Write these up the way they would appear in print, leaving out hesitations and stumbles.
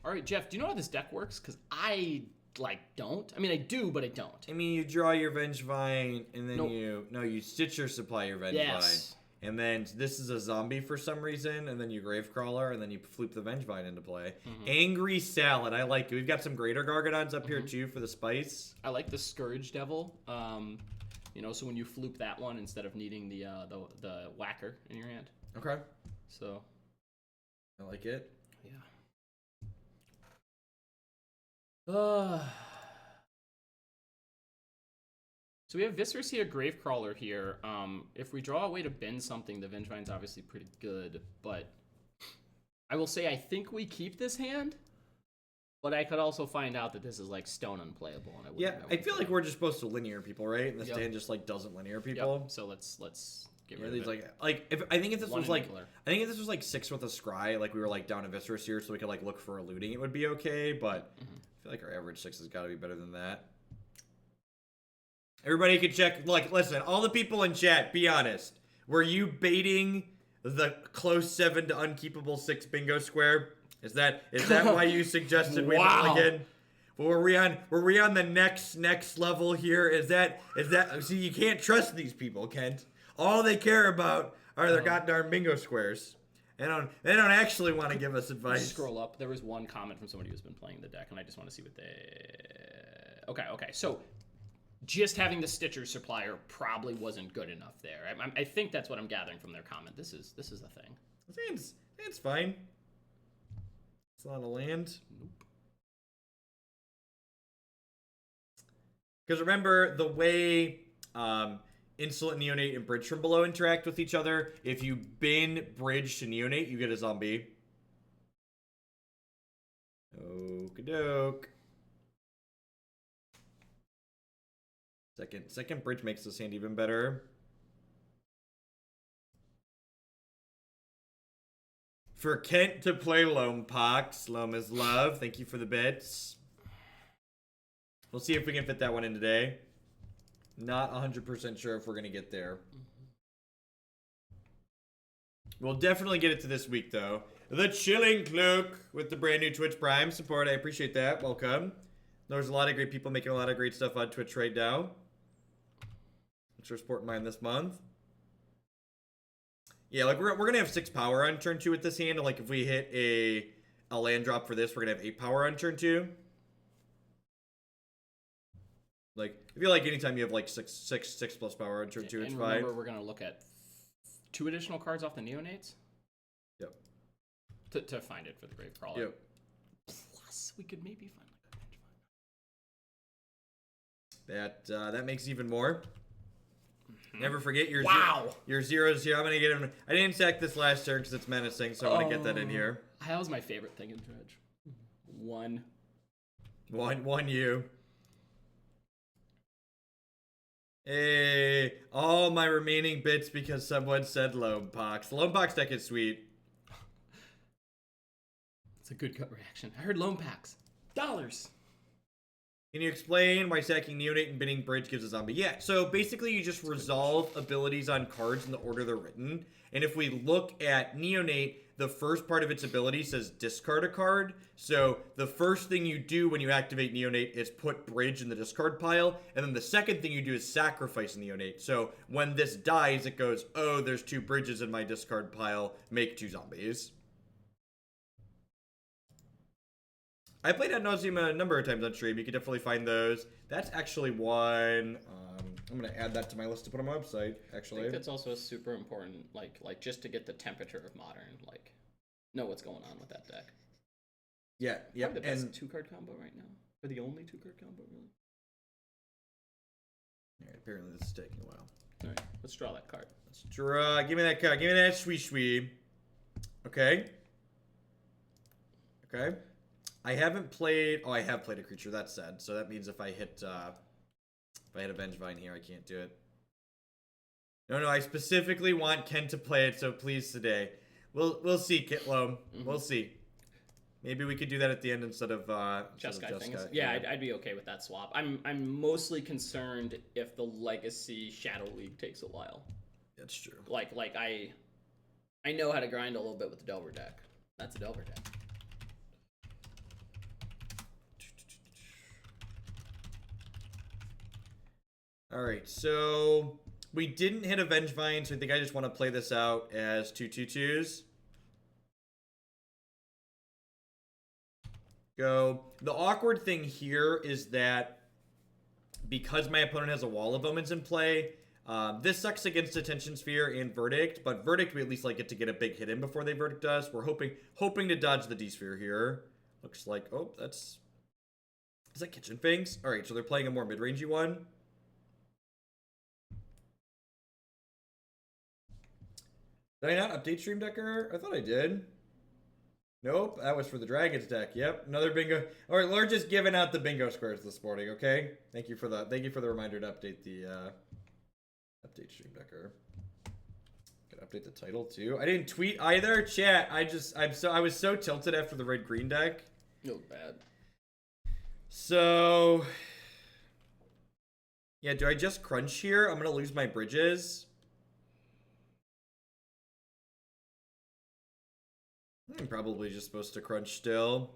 All right, Jeff, do you know how this deck works? Because I, like, don't. I mean, I do, but I don't. I mean, you draw your Vengevine, and then Nope. you stitch your Supplier Vengevine. Yes. And then this is a zombie for some reason, and then you Gravecrawler, and then you flip the Vengevine into play. Angry Salad, I like it. We've got some Greater Gargadons up here, too, for the spice. I like the Scourge Devil. You know, so when you floop that one instead of needing the whacker in your hand. Okay. So. I like it. Yeah. So we have Viscera Seer, Gravecrawler here. If we draw a way to bend something, the Vengevine's obviously pretty good, but I will say I think we keep this hand, but I could also find out that this is like stone unplayable. And I feel like we're just supposed to linear people, right? And this hand just like doesn't linear people. Yep. So let's get rid of it. Like if I think if this was like 6 with a scry, like we were like down a Viscera Seer, so we could like look for a looting, it would be okay. But I feel like our average 6 has got to be better than that. Everybody can check. Like, listen, all the people in chat, be honest. Were you baiting the close 7 to unkeepable 6 bingo square? Is that why you suggested we mulligan? Well, were we on the next level here? Is that see, you can't trust these people, Kent. All they care about are their goddamn bingo squares. They don't actually want to give us advice. Scroll up. There was one comment from somebody who's been playing the deck, and I just want to see what they. Okay. So just having the Stitcher Supplier probably wasn't good enough there. I think that's what I'm gathering from their comment. This is a thing. It's fine. It's not a land. Nope. Because remember, the way Insolent Neonate and Bridge from Below interact with each other, if you bin Bridge to Neonate, you get a zombie. Okie doke. Second Bridge makes this hand even better. For Kent to play Loam Pox. Loam is love. Thank you for the bits. We'll see if we can fit that one in today. Not 100% sure if we're going to get there. We'll definitely get it to this week, though. The Chilling Cloak with the brand new Twitch Prime support. I appreciate that. Welcome. There's a lot of great people making a lot of great stuff on Twitch right now. Thanks for supporting mine this month. Yeah, like we're gonna have 6 power on turn 2 with this hand. And like if we hit a land drop for this, we're gonna have 8 power on turn 2. Like I feel like anytime you have like 6 plus power on turn 2, it's fine. Remember, we're gonna look at 2 additional cards off the Neonates. Yep. To find it for the Gravecrawler. Yep. Plus, we could maybe find like a Vengevine. That makes even more. Never forget your your zeros here. I'm gonna get him. I didn't sack this last turn because it's menacing, so I'm gonna get that in here. That was my favorite thing in Dredge. One you. Hey, all my remaining bits because someone said Loam Pox. The Loam Pox deck is sweet. It's a good gut reaction. I heard Loam Packs. $. Can you explain why sacking Neonate and binning Bridge gives a zombie? Yeah, so basically you just resolve abilities on cards in the order they're written. And if we look at Neonate, the first part of its ability says discard a card. So the first thing you do when you activate Neonate is put Bridge in the discard pile. And then the second thing you do is sacrifice Neonate. So when this dies, it goes, oh, there's 2 Bridges in my discard pile. Make 2 zombies. I played Ad Nauseam a number of times on stream. You can definitely find those. That's actually one. I'm going to add that to my list to put on my website, actually. I think that's also a super important, like just to get the temperature of Modern, like, know what's going on with that deck. Yeah, yeah. The best 2-card combo right now. Or the only 2-card combo, really. Alright, apparently this is taking a while. Alright, let's draw that card. Let's draw. Give me that card. Give me that sweet. Okay. Okay. I haven't played. Oh, I have played a creature. That's sad. So that means if I hit a Vengevine here, I can't do it. No. I specifically want Ken to play it. So please today, we'll see, Kitloam. We'll see. Maybe we could do that at the end instead of Just Guy things. Yeah, I'd be okay with that swap. I'm mostly concerned if the Legacy Shadow League takes a while. That's true. Like I know how to grind a little bit with the Delver deck. That's a Delver deck. Alright, so we didn't hit a Vengevine, so I think I just want to play this out as 2/2/2s. Go. The awkward thing here is that because my opponent has a Wall of Omens in play, this sucks against Attention Sphere and Verdict, but Verdict we at least like get a big hit in before they Verdict us. We're hoping to dodge the D-Sphere here. Looks like, oh, that's... Is that Kitchen Finks? Alright, so they're playing a more mid-rangey one. Did I not update Stream Decker? I thought I did. Nope, that was for the Dragons deck. Yep, another bingo. All right, Lord just giving out the bingo squares this morning. Okay, thank you for the reminder to update the update Stream Decker. Gotta update the title too. I didn't tweet either. Chat. I was so tilted after the red green deck. It was bad. So yeah, do I just crunch here? I'm gonna lose my bridges. I'm probably just supposed to crunch still.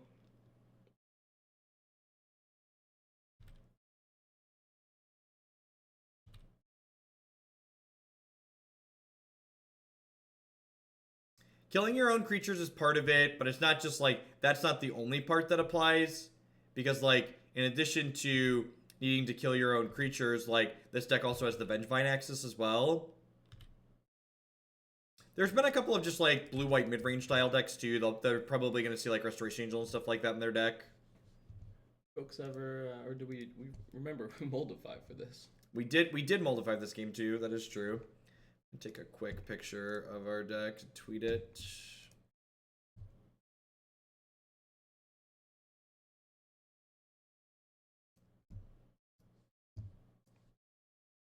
Killing your own creatures is part of it, but it's not just like, that's not the only part that applies. Because like, in addition to needing to kill your own creatures, like, this deck also has the Vengevine axis as well. There's been a couple of just like blue-white mid-range style decks too. They're probably going to see like Restoration Angel and stuff like that in their deck. Folks ever, or do we remember Moldify for this? We did Moldify this game too. That is true. I'll take a quick picture of our deck, tweet it.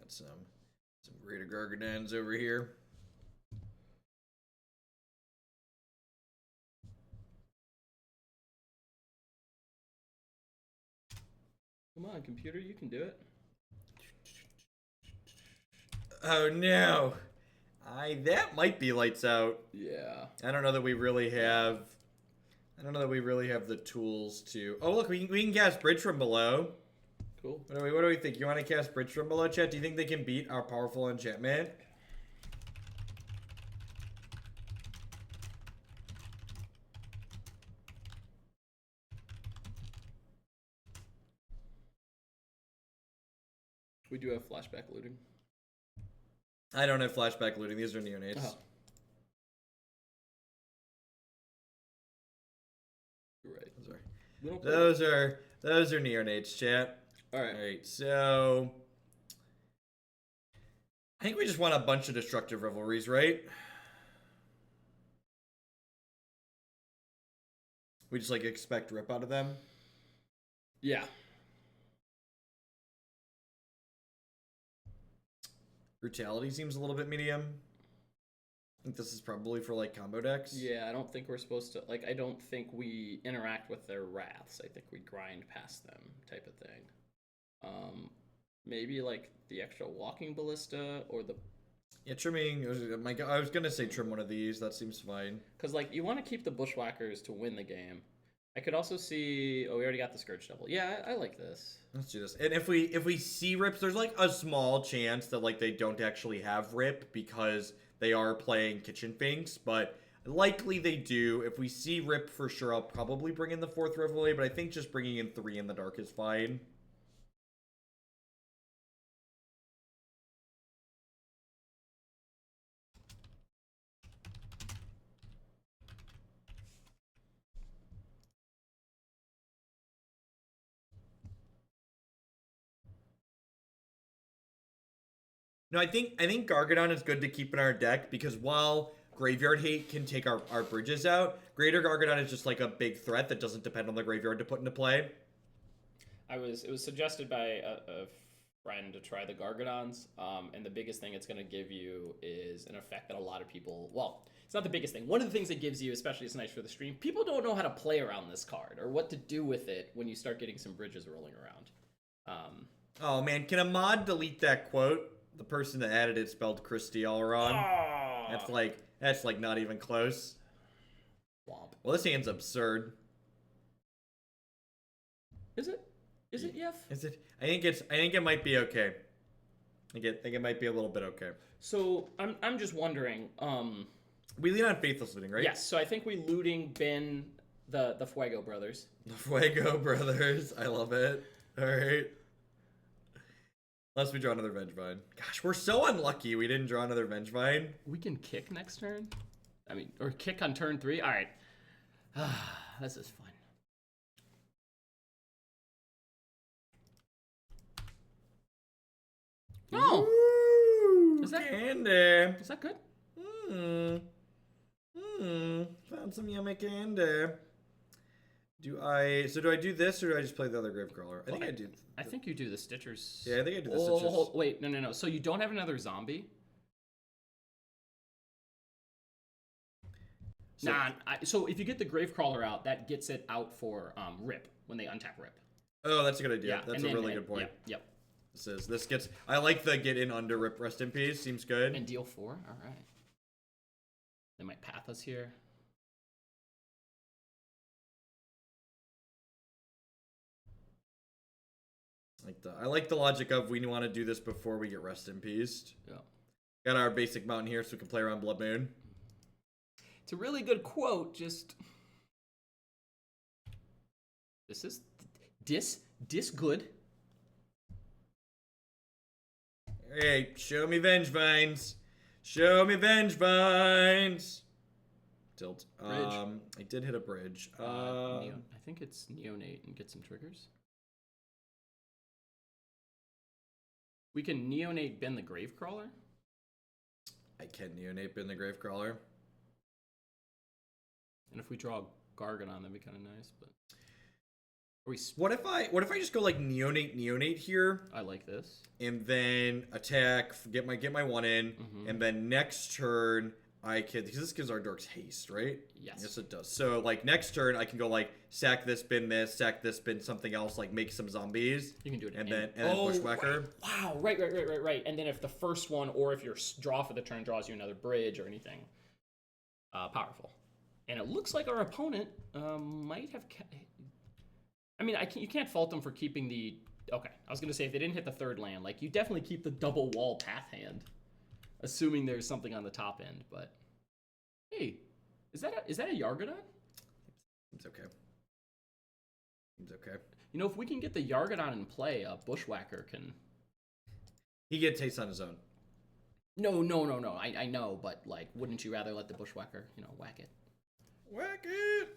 Got some Greater Gargadons over here. Come on, computer, you can do it. Oh no. That might be lights out. Yeah. I don't know that we really have the tools to. Oh look, we can cast Bridge from below. Cool. What do we think? You want to cast Bridge from below, chat? Do you think they can beat our powerful enchantment? We do have flashback looting. I don't have flashback looting. These are neonates. Oh. You're right. Those are neonates, chat. All right. All right. So I think we just want a bunch of destructive revelries, right? We just like expect rip out of them. Yeah. Brutality seems a little bit medium. I think this is probably for like combo decks. Yeah, I don't think we're supposed to, like, I don't think we interact with their wraths. I think we grind past them type of thing. Maybe like the extra Walking Ballista or the... Yeah, trimming, I was gonna say trim one of these, that seems fine. Because like, you want to keep the Bushwhackers to win the game. I could also see, oh, we already got the Scourge Devil. Yeah, I like this. Let's do this. And if we see rips, there's like a small chance that like they don't actually have rip because they are playing Kitchen Finks, but likely they do. If we see rip for sure, I'll probably bring in the 4th Revelry, but I think just bringing in 3 in the dark is fine. No, I think Gargadon is good to keep in our deck because while Graveyard Hate can take our bridges out, Greater Gargadon is just like a big threat that doesn't depend on the graveyard to put into play. It was suggested by a friend to try the Gargadons, and the biggest thing it's going to give you is an effect that a lot of people, well, it's not the biggest thing. One of the things it gives you, especially it's nice for the stream, people don't know how to play around this card or what to do with it when you start getting some bridges rolling around. Oh man, can a mod delete that quote? The person that added it spelled Christy all wrong. Oh. That's like not even close. Womp. Well, this hand's absurd. Is it? Is it, Yef? Is it? I think it might be okay. I think it might be a little bit okay. So I'm just wondering. We lean on Faithless Looting, right? Yes. So I think we looting bin the Fuego brothers. The Fuego brothers. I love it. All right. Unless we draw another Vengevine. Gosh, we're so unlucky we didn't draw another Vengevine. We can kick next turn. I mean, or kick on turn 3. All right. This is fun. Oh, Ooh, is that candy? Is that good? Found some yummy candy. Do I do this or do I just play the other Gravecrawler? I think I do. I think you do the Stitchers. Yeah, I think I do the Stitchers. Wait, no. So you don't have another zombie? So, so if you get the Gravecrawler out, that gets it out for Rip when they untap Rip. Oh, that's a good idea. Yeah, that's a really good point. Yep. This gets. I like the get in under Rip. Rest in peace. Seems good. And deal 4. All right. They might path us here. I like the logic of we want to do this before we get Rest in Peace. Yeah. Got our basic mountain here so we can play around Blood Moon. It's a really good quote. Just this is dis good. Hey, show me Vengevines. Show me Vengevines. Tilt. Bridge. I did hit a bridge. I think it's Neonate and get some triggers. We can Neonate bin the Gravecrawler. I can Neonate bin the Gravecrawler. And if we draw Gargadon, that'd be kind of nice. But what if I just go like Neonate here? I like this. And then attack, get my one in, and then next turn I can, because this gives our dorks haste, right? Yes, it does. So like next turn I can go like sack this, bin something else, like make some zombies. You can do it, and then Bushwhacker. Right. Wow, right. And then if the first one, or if your draw for the turn draws you another bridge or anything, powerful. And it looks like our opponent might have. I mean, you can't fault them for keeping the. Okay, I was gonna say if they didn't hit the third land, like you definitely keep the double wall path hand, assuming there's something on the top end. But hey, is that a Gargadon? It's okay. It's okay. You know, if we can get the Gargadon in play, Bushwhacker can. He gets haste on his own. No. I know, but like, wouldn't you rather let the Bushwhacker, whack it? Whack it.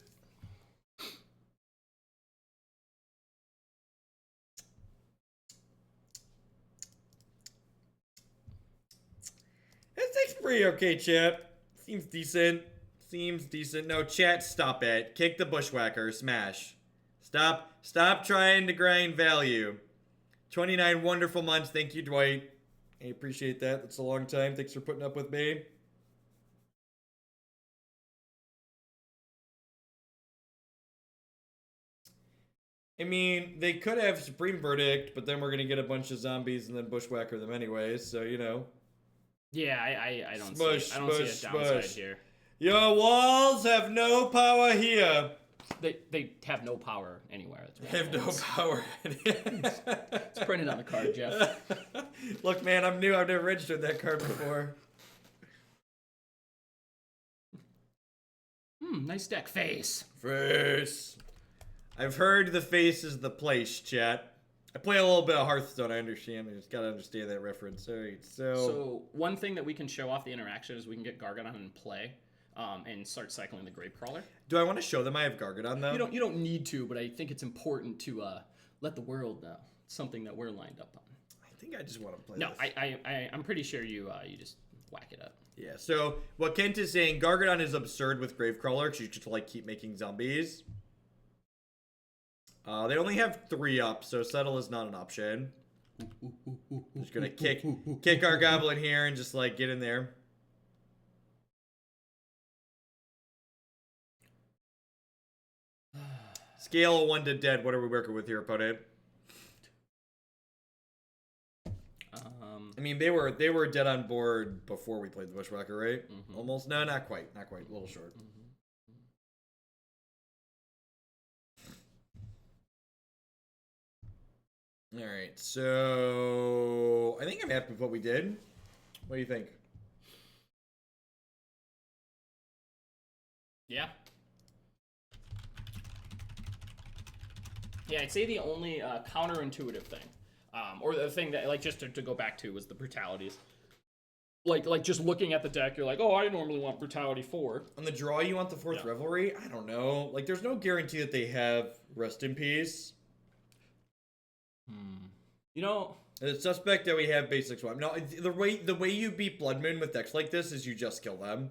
This takes pretty okay, chat. Seems decent. No, chat, stop it. Kick the Bushwhacker. Smash. Stop trying to grind value. 29 wonderful months. Thank you, Dwight. I appreciate that. That's a long time. Thanks for putting up with me. I mean, they could have Supreme Verdict, but then we're going to get a bunch of zombies and then Bushwhacker them anyways, so, Yeah, I don't see a downside here. Your walls have no power here. They have no power anywhere. They have no power. It's printed on the card, Jeff. Look, man, I'm new. I've never registered that card before. Nice deck. Face. I've heard the face is the place, chat. I play a little bit of Hearthstone, I understand. I just gotta understand that reference. Alright, so one thing that we can show off the interaction is we can get Gargadon in play, and start cycling the Gravecrawler. Do I want to show them I have Gargadon, though? You don't need to, but I think it's important to let the world know something that we're lined up on. I think I just want to play No, this. I'm pretty sure you just whack it up. Yeah, so what Kent is saying, Gargadon is absurd with Gravecrawler, because you just like keep making zombies. They only have 3 up, so settle is not an option. Just gonna kick our goblin here and just like get in there. Scale of 1 to dead. What are we working with here, opponent? I mean, they were dead on board before we played the Bushwhacker, right? Almost. No, not quite. Not quite. A little short. All right, so I think I'm happy with what we did. What do you think? Yeah. Yeah, I'd say the only counterintuitive thing, or the thing that, like, just to go back to, was the brutalities. Like just looking at the deck, you're like, oh, I normally want brutality 4. On the draw, you want the 4th Revelry? I don't know. Like, there's no guarantee that they have Rest in Peace. You know, It's suspect that we have basic swap. No, the way you beat Blood Moon with decks like this is you just kill them.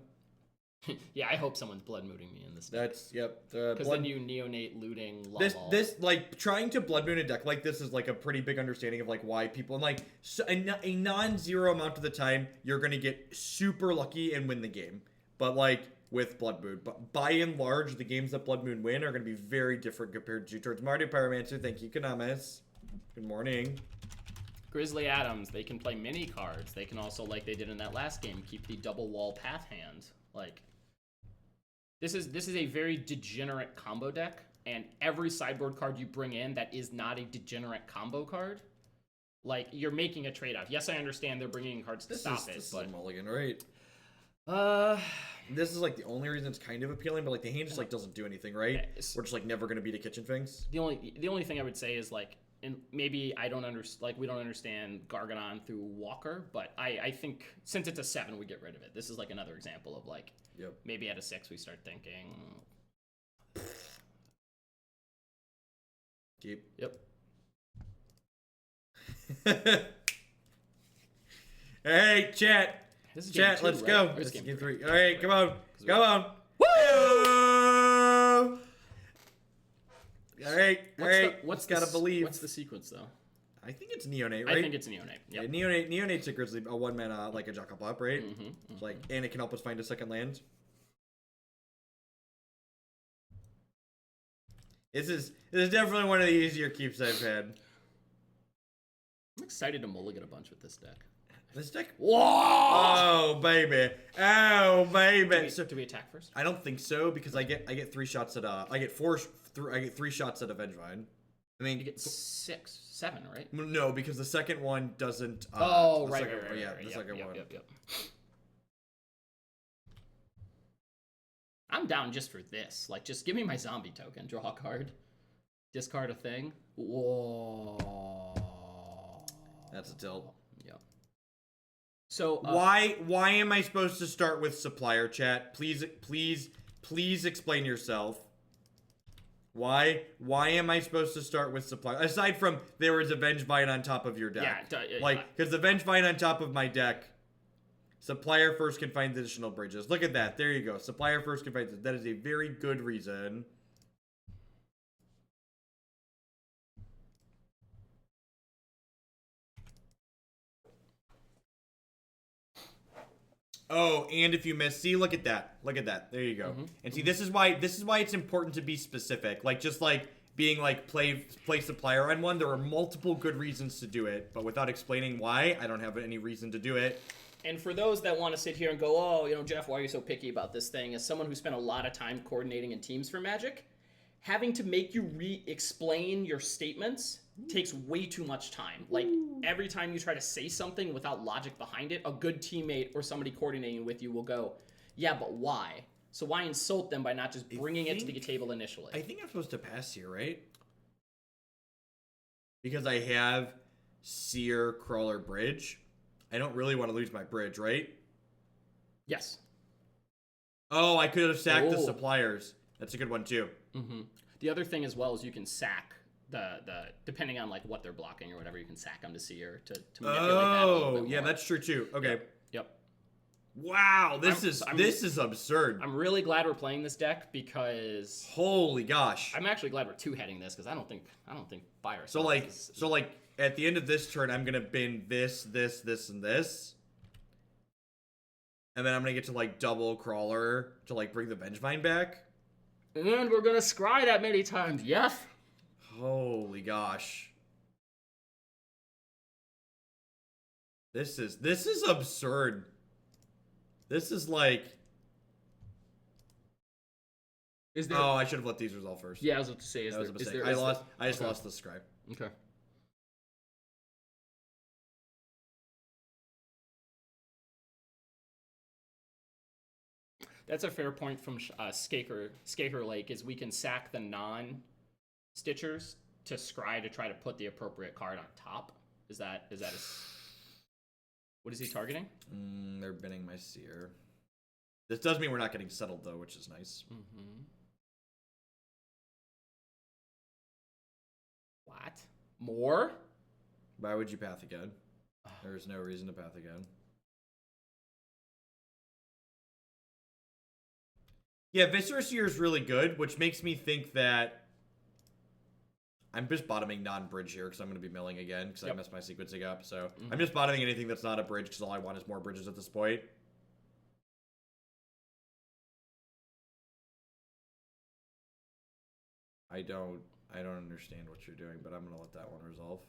yeah, I hope someone's blood mooting me in this deck. That's, yep. Because then you neonate looting This, like, trying to Blood Moon a deck like this is, like, a pretty big understanding of, like, why people, and, like, a non-zero amount of the time, you're gonna get super lucky and win the game. But, like, with Blood Moon. But by and large, the games that Blood Moon win are gonna be very different compared to towards Marty Pyromancer. Thank you, Kanamis. Good morning. Grizzly Adams, they can play mini cards. They can also, like they did in that last game, keep the double wall path hand. Like, this is a very degenerate combo deck, and every sideboard card you bring in that is not a degenerate combo card, like, you're making a trade-off. Yes, I understand they're bringing in cards to stop it, This but is a mulligan, right? This is, like, the only reason it's kind of appealing, but, like, the hand just, like, doesn't do anything, right? Yeah, We're just, like, never gonna beat a Kitchen Finks. the only thing I would say is, like, and maybe I don't understand, like, we don't understand Gargadon through Walker, but I think since it's a 7, we get rid of it. This is, like, another example of, like, maybe at a 6 we start thinking. Keep. Yep. Hey, chat. This is Chat, game 2, let's right? go. Or This is is game game 3? 3. All right, come on. Come on. Woo! All right, all right. What's gotta believe. What's the sequence though? I think it's Neonate, right? I think it's Neonate. Yep. Yeah, Neonate's a Grizzly, a 1-mana, like a Jackal Pop, right? It's like, and it can help us find a second land. This is definitely one of the easier keeps I've had. I'm excited to mulligan a bunch with this deck. This deck. Whoa! Oh baby! Oh baby! Do we attack first? I don't think so because I get 3 shots at I get 3 shots at a Vengevine. I mean, You get 6, 7, right? no, because the second one doesn't. Oh, the right, second right, one, yeah, right. the Yep, second one. Yep. I'm down just for this. Like, just give me my zombie token, draw a card, discard a thing. Whoa. That's a tilt. Yep. So why am I supposed to start with Supplier, chat? Please explain yourself. Why am I supposed to start with Supplier? Aside from there was a Vengevine on top of your deck. Yeah, like, because the Vengevine on top of my deck, Supplier first can find additional bridges. Look at that. There you go. Supplier first can find. That is a very good reason. Oh, and if you miss, see, look at that. Look at that. There you go. And see, this is why it's important to be specific. Like, just like being like play Supplier on one, there are multiple good reasons to do it, but without explaining why, I don't have any reason to do it. And for those that want to sit here and go, oh, you know, Jeff, why are you so picky about this thing? As someone who spent a lot of time coordinating in teams for Magic, having to make you re-explain your statements takes way too much time. Like, every time you try to say something without logic behind it, a good teammate or somebody coordinating with you will go, yeah, but why? So why insult them by not just bringing it to the table initially? I think I'm supposed to pass here, right? Because I have Seer, Crawler, Bridge. I don't really want to lose my Bridge, right? Yes. Oh, I could have sacked the Suppliers. That's a good one, too. The other thing as well is you can sack the depending on like what they're blocking or whatever, you can sack them to Seer to manipulate that a little bit yeah, more. that's true, too. Okay. Yep. Wow, this is absurd. I'm really glad we're playing this deck because Holy gosh. I'm actually glad we're two-heading this because I don't think by ourselves. So like at the end of this turn, I'm gonna bin this, and this. And then I'm gonna get to like double Crawler to like bring the Vengevine back. And we're gonna scry that many times, yes? Holy gosh. This is absurd. This is like Is there Oh, I should have let these resolve first. Yeah, I was about to say, That was a mistake. I just lost the scribe. Okay. That's a fair point from Skaker Lake. Is we can sack the non-stitchers to scry to try to put the appropriate card on top. Is that what is he targeting? They're binning my Seer. This does mean we're not getting settled though, which is nice. Mm-hmm. What? More? Why would you path again? There's no reason to path again. Yeah, Viscera Seer is really good, which makes me think that I'm just bottoming non-bridge here because I'm going to be milling again because I messed my sequencing up. So I'm just bottoming anything that's not a bridge because all I want is more bridges at this point. I don't understand what you're doing, but I'm going to let that one resolve.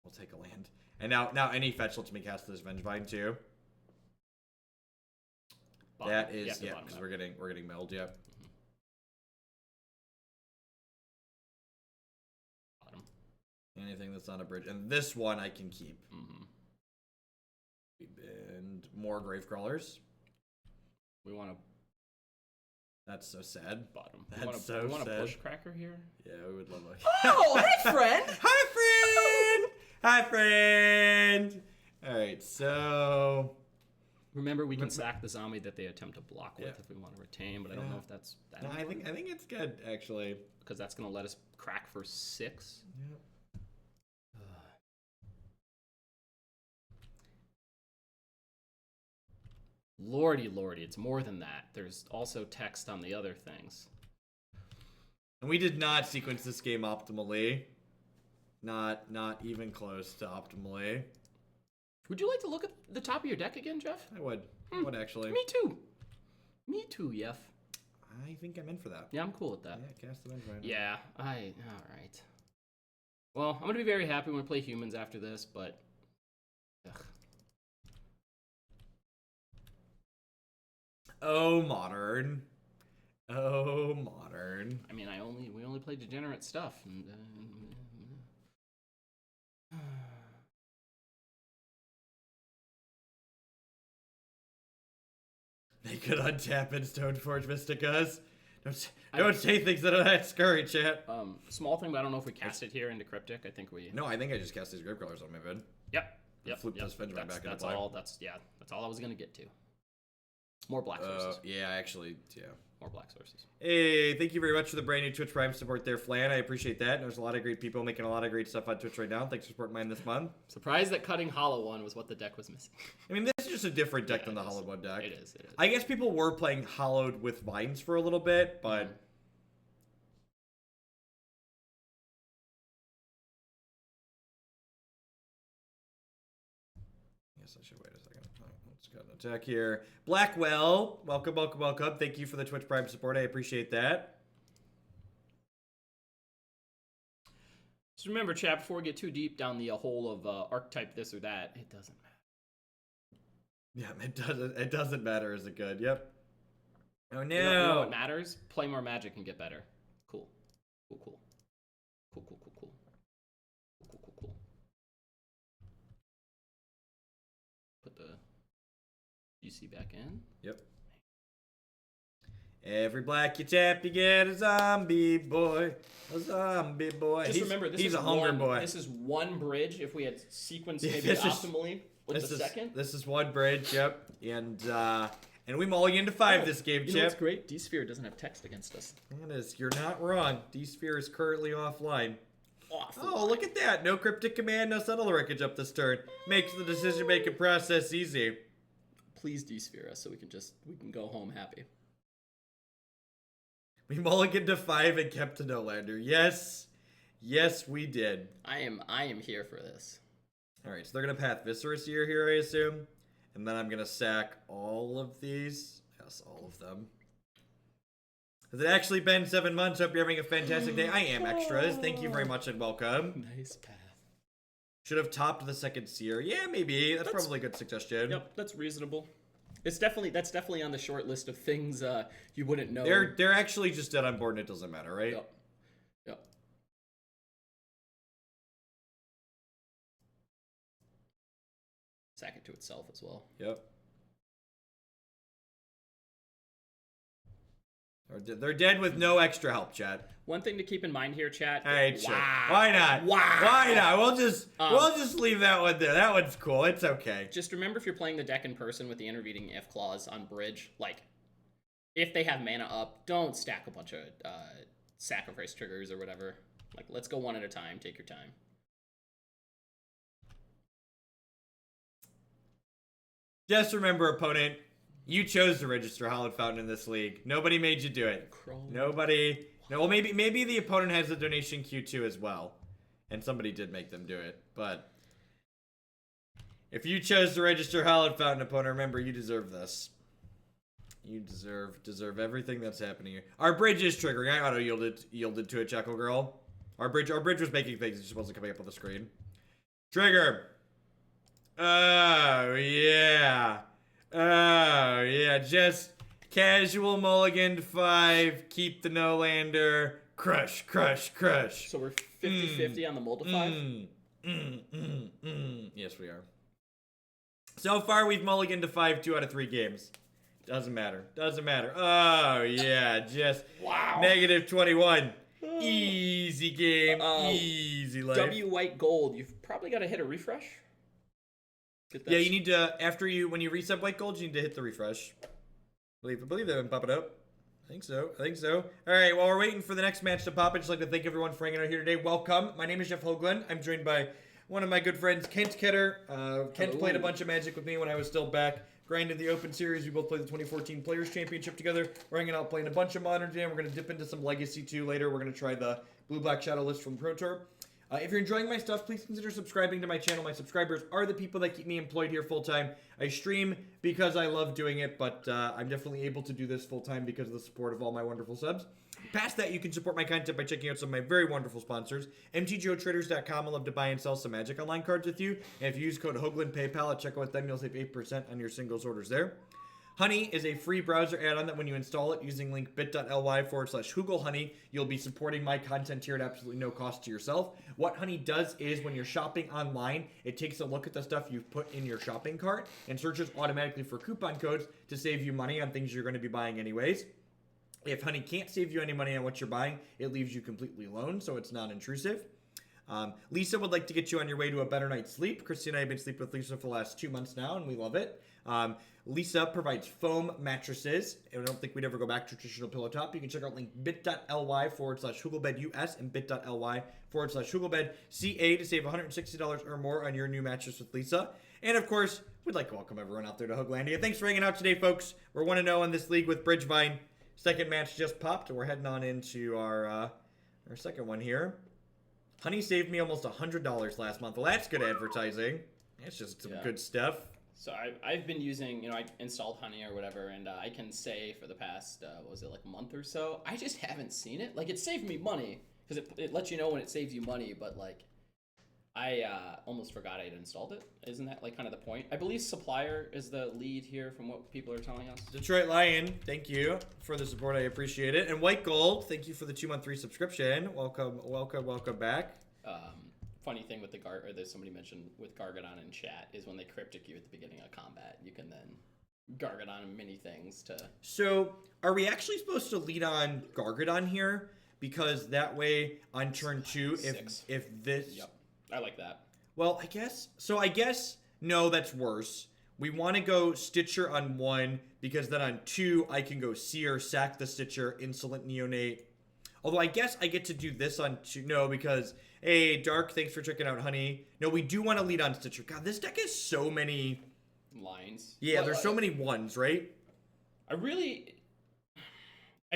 We'll take a land. And now any fetch lets me cast this Vengevine too. Bottom. That is, yeah, because we're getting milled, yep. Bottom. Anything that's not a bridge. And this one I can keep. And more Gravecrawlers. We want to... That's so sad. Bottom. That's we want a Bushcracker here? Yeah, we would love a... Oh, hey, friend! Hi, friend! Hi, friend! Alright, so... Remember, we can sack the zombie that they attempt to block with if we want to retain, but I don't know if that's that. No, I think it's good, actually. Because that's going to let us crack for 6. Yep. Lordy, it's more than that. There's also text on the other things. And we did not sequence this game optimally. Not even close to optimally. Would you like to look at the top of your deck again, Jeff? I would. I would, actually. Me too. Me too, Jeff. I think I'm in for that. Yeah, I'm cool with that. Yeah, cast the Vengevine. Yeah, alright. Well, I'm going to be very happy when we play humans after this, but... Ugh. Oh, modern. Oh, modern. I mean, we only play degenerate stuff. And, They could untap and Stoneforge Mysticas. Don't say things that are that scurry, chat. Small thing, but I don't know if we cast it here into Cryptic. I think we... No, I think I just cast these Gravecrawlers on my vid. Yep. Flip this Vengevine back into play. That's all I was going to get to. More black sources. Yeah, actually, yeah. More black sources. Hey, thank you very much for the brand new Twitch Prime support there, Flan. I appreciate that. There's a lot of great people making a lot of great stuff on Twitch right now. Thanks for supporting mine this month. Surprised that cutting Hollow One was what the deck was missing. I mean, this is just a different deck than the Hollowed One deck. It is. I guess people were playing Hollowed with Vines for a little bit, but... I guess I should wait a second. Let's go and attack here. Blackwell, welcome. Thank you for the Twitch Prime support. I appreciate that. Just remember, chat, before we get too deep down the hole of archetype this or that, it doesn't matter. Yeah, it doesn't matter. Is it good? Yep. Oh, no. You know what matters? Play more Magic and get better. Cool. Put the GC back in. Yep. Every black you tap, you get a zombie boy. A zombie boy. Just remember, he's a hunger boy. This is one bridge. If we had sequenced maybe optimally with the second. This is one bridge, yep. And we mulligan into 5 this game, Chip. You know what's great? D-Sphere doesn't have text against us. You're not wrong. D-Sphere is currently offline. Oh, look at that. No cryptic command, no subtle wreckage up this turn. Makes the decision-making process easy. Please D-Sphere us so we can go home happy. We mulliganed to 5 and kept to no lander. Yes. Yes, we did. I am here for this. Alright, so they're going to path Viscera Seer here, I assume. And then I'm going to sack all of these. Yes, all of them. Has it actually been 7 months? Hope you're having a fantastic day. I am, extras. Thank you very much and welcome. Nice path. Should have topped the second Seer. Yeah, maybe. That's probably a good suggestion. Yep, that's reasonable. That's definitely on the short list of things you wouldn't know. They're actually just dead on board and it doesn't matter, right? Yep. Sack it to itself as well. Yep. They're dead with no extra help, chat. One thing to keep in mind here, chat. All right, sure. Wow. Why not? Wow. Why not? We'll just leave that one there. That one's cool. It's okay. Just remember, if you're playing the deck in person with the intervening if clause on bridge, like, if they have mana up, don't stack a bunch of sacrifice triggers or whatever. Like, let's go one at a time. Take your time. Just remember, opponent, you chose to register Hallowed Fountain in this league. Nobody made you do it. Nobody. No, well, maybe the opponent has a donation queue too as well, and somebody did make them do it. But if you chose to register Hallowed Fountain, opponent, remember you deserve this. You deserve everything that's happening here. Our bridge is triggering. I auto yielded to it, Chuckle Girl. Our bridge was making things. It just wasn't coming up on the screen. Trigger. Oh yeah. Oh yeah. Just casual mulligan to 5. Keep the no lander. Crush, crush, crush. So we're 50-50 on the mold to 5. Yes, we are. So far, we've mulliganed to 5 2 out of 3 games. Doesn't matter. Doesn't matter. Oh, yeah. Just wow. Negative 21. Easy game. Easy life. W white gold. You've probably got to hit a refresh. Yeah, you need to, when you reset white gold, you need to hit the refresh. I believe that would pop it up. I think so. All right, while we're waiting for the next match to pop, I'd just like to thank everyone for hanging out here today. Welcome. My name is Jeff Hoagland. I'm joined by one of my good friends, Kent Ketter. Kent played a bunch of Magic with me when I was still back. Grinded the Open Series. We both played the 2014 Players Championship together. We're hanging out playing a bunch of Modern today, and we're going to dip into some Legacy too later. We're going to try the Blue-Black Shadow list from Pro Tour. If you're enjoying my stuff, please consider subscribing to my channel. My subscribers are the people that keep me employed here full-time. I stream because I love doing it, but I'm definitely able to do this full-time because of the support of all my wonderful subs. Past that, you can support my content by checking out some of my very wonderful sponsors. MTGOtraders.com. I love to buy and sell some Magic Online cards with you. And if you use code Hoagland PayPal at checkout with them, you'll save 8% on your singles orders there. Honey is a free browser add-on that when you install it using link bit.ly/HoogleHoney, you'll be supporting my content here at absolutely no cost to yourself. What Honey does is when you're shopping online, it takes a look at the stuff you've put in your shopping cart and searches automatically for coupon codes to save you money on things you're going to be buying anyways. If Honey can't save you any money on what you're buying, it leaves you completely alone, so it's not intrusive. Lisa would like to get you on your way to a better night's sleep. Christy and I have been sleeping with Lisa for the last 2 months now, and we love it. Lisa provides foam mattresses, and I don't think we'd ever go back to traditional pillow top. You can check out link bit.ly/HoogleBedUS and bit.ly/HoogleBedCA to save $160 or more on your new mattress with Lisa. And of course, we'd like to welcome everyone out there to Hooglandia. Thanks for hanging out today, folks. We're 1-0 in this league with Bridgevine. Second match just popped, and we're heading on into our second one here. Honey saved me almost $100 last month. Well, that's good advertising. That's just some good stuff. So I've been using, I installed Honey or whatever, and I can say for the past, what was it, like a month or so, I just haven't seen it. Like, it saved me money, because it lets you know when it saves you money, but, like, I almost forgot I had installed it. Isn't that, like, kind of the point? I believe Supplier is the lead here from what people are telling us. Detroit Lion, thank you for the support. I appreciate it. And White Gold, thank you for the 2-month free subscription. Welcome back. Funny thing with somebody mentioned with Gargadon in chat is when they cryptic you at the beginning of combat, you can then Gargadon many things to... So, are we actually supposed to lead on Gargadon here? Because that way, on turn 2, if this... Yep, I like that. Well, I guess... no, that's worse. We want to go Stitcher on 1, because then on 2, I can go Seer, sack the Stitcher, Insolent Neonate. Although I guess I get to do this on 2. No, because... Hey, Dark, thanks for checking out Honey. No, we do want to lead on Stitcher. God, this deck has so many... lines. Yeah, there's so many ones, right? I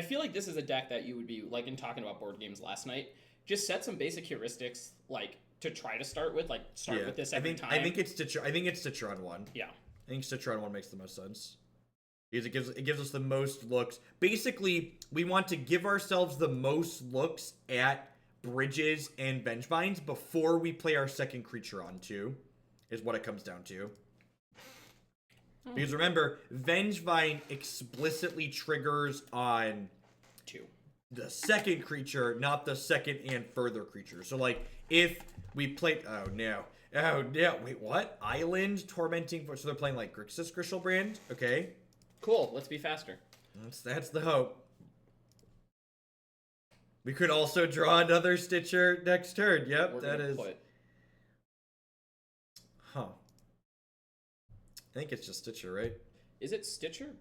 feel like this is a deck that you would be, like in talking about board games last night, just set some basic heuristics, like, to try to start with, like, with this every time. I think it's Stitcher on 1. Yeah. I think Stitcher on 1 makes the most sense. Because it gives us the most looks. Basically, we want to give ourselves the most looks at bridges and Vengevines before we play our second creature on 2, is what it comes down to. Because remember, Vengevine explicitly triggers on 2. The second creature, not the second and further creature. So, like, if we played... Oh, no. Wait, what? Island, Tormenting... So they're playing, like, Grixis, Griselbrand? Okay. Cool. Let's be faster. That's the hope. We could also draw another Stitcher next turn. Yep, We're that gonna is. put- Huh. I think it's just Stitcher, right? Is it Stitcher?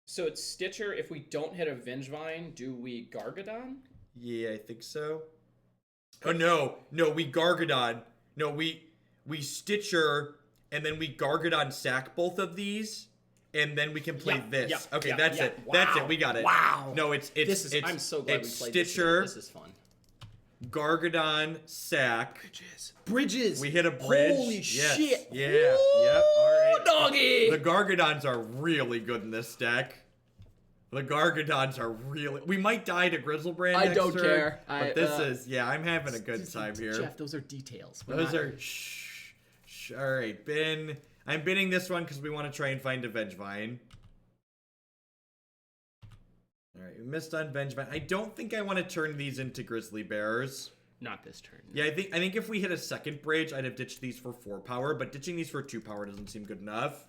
So it's Stitcher. If we don't hit a Vengevine, do we Gargadon? Yeah, I think so. Oh no, we Gargadon. No, we Stitcher, and then we Gargadon sack both of these, and then we can play this. Okay, that's it. Wow. That's it. We got it. Wow. No, it's I'm so glad we played Stitcher, this is fun. Gargadon sack. Bridges. We hit a bridge. Holy Yes. shit. Yeah. Yep. All right. Doggy. The Gargadons are really good in this deck. The Gargadons are really. We might die to Grizzlebrand. I next don't turn, care. But this is. Yeah, I'm having a good time here. Jeff, those are details. Those are. Shh. All right, bin. I'm binning this one because we want to try and find a Vengevine. All right, we missed on Vengevine. I don't think I want to turn these into Grizzly Bears. Not this turn. Yeah, I think if we hit a second bridge, I'd have ditched these for 4 power, but ditching these for 2 power doesn't seem good enough.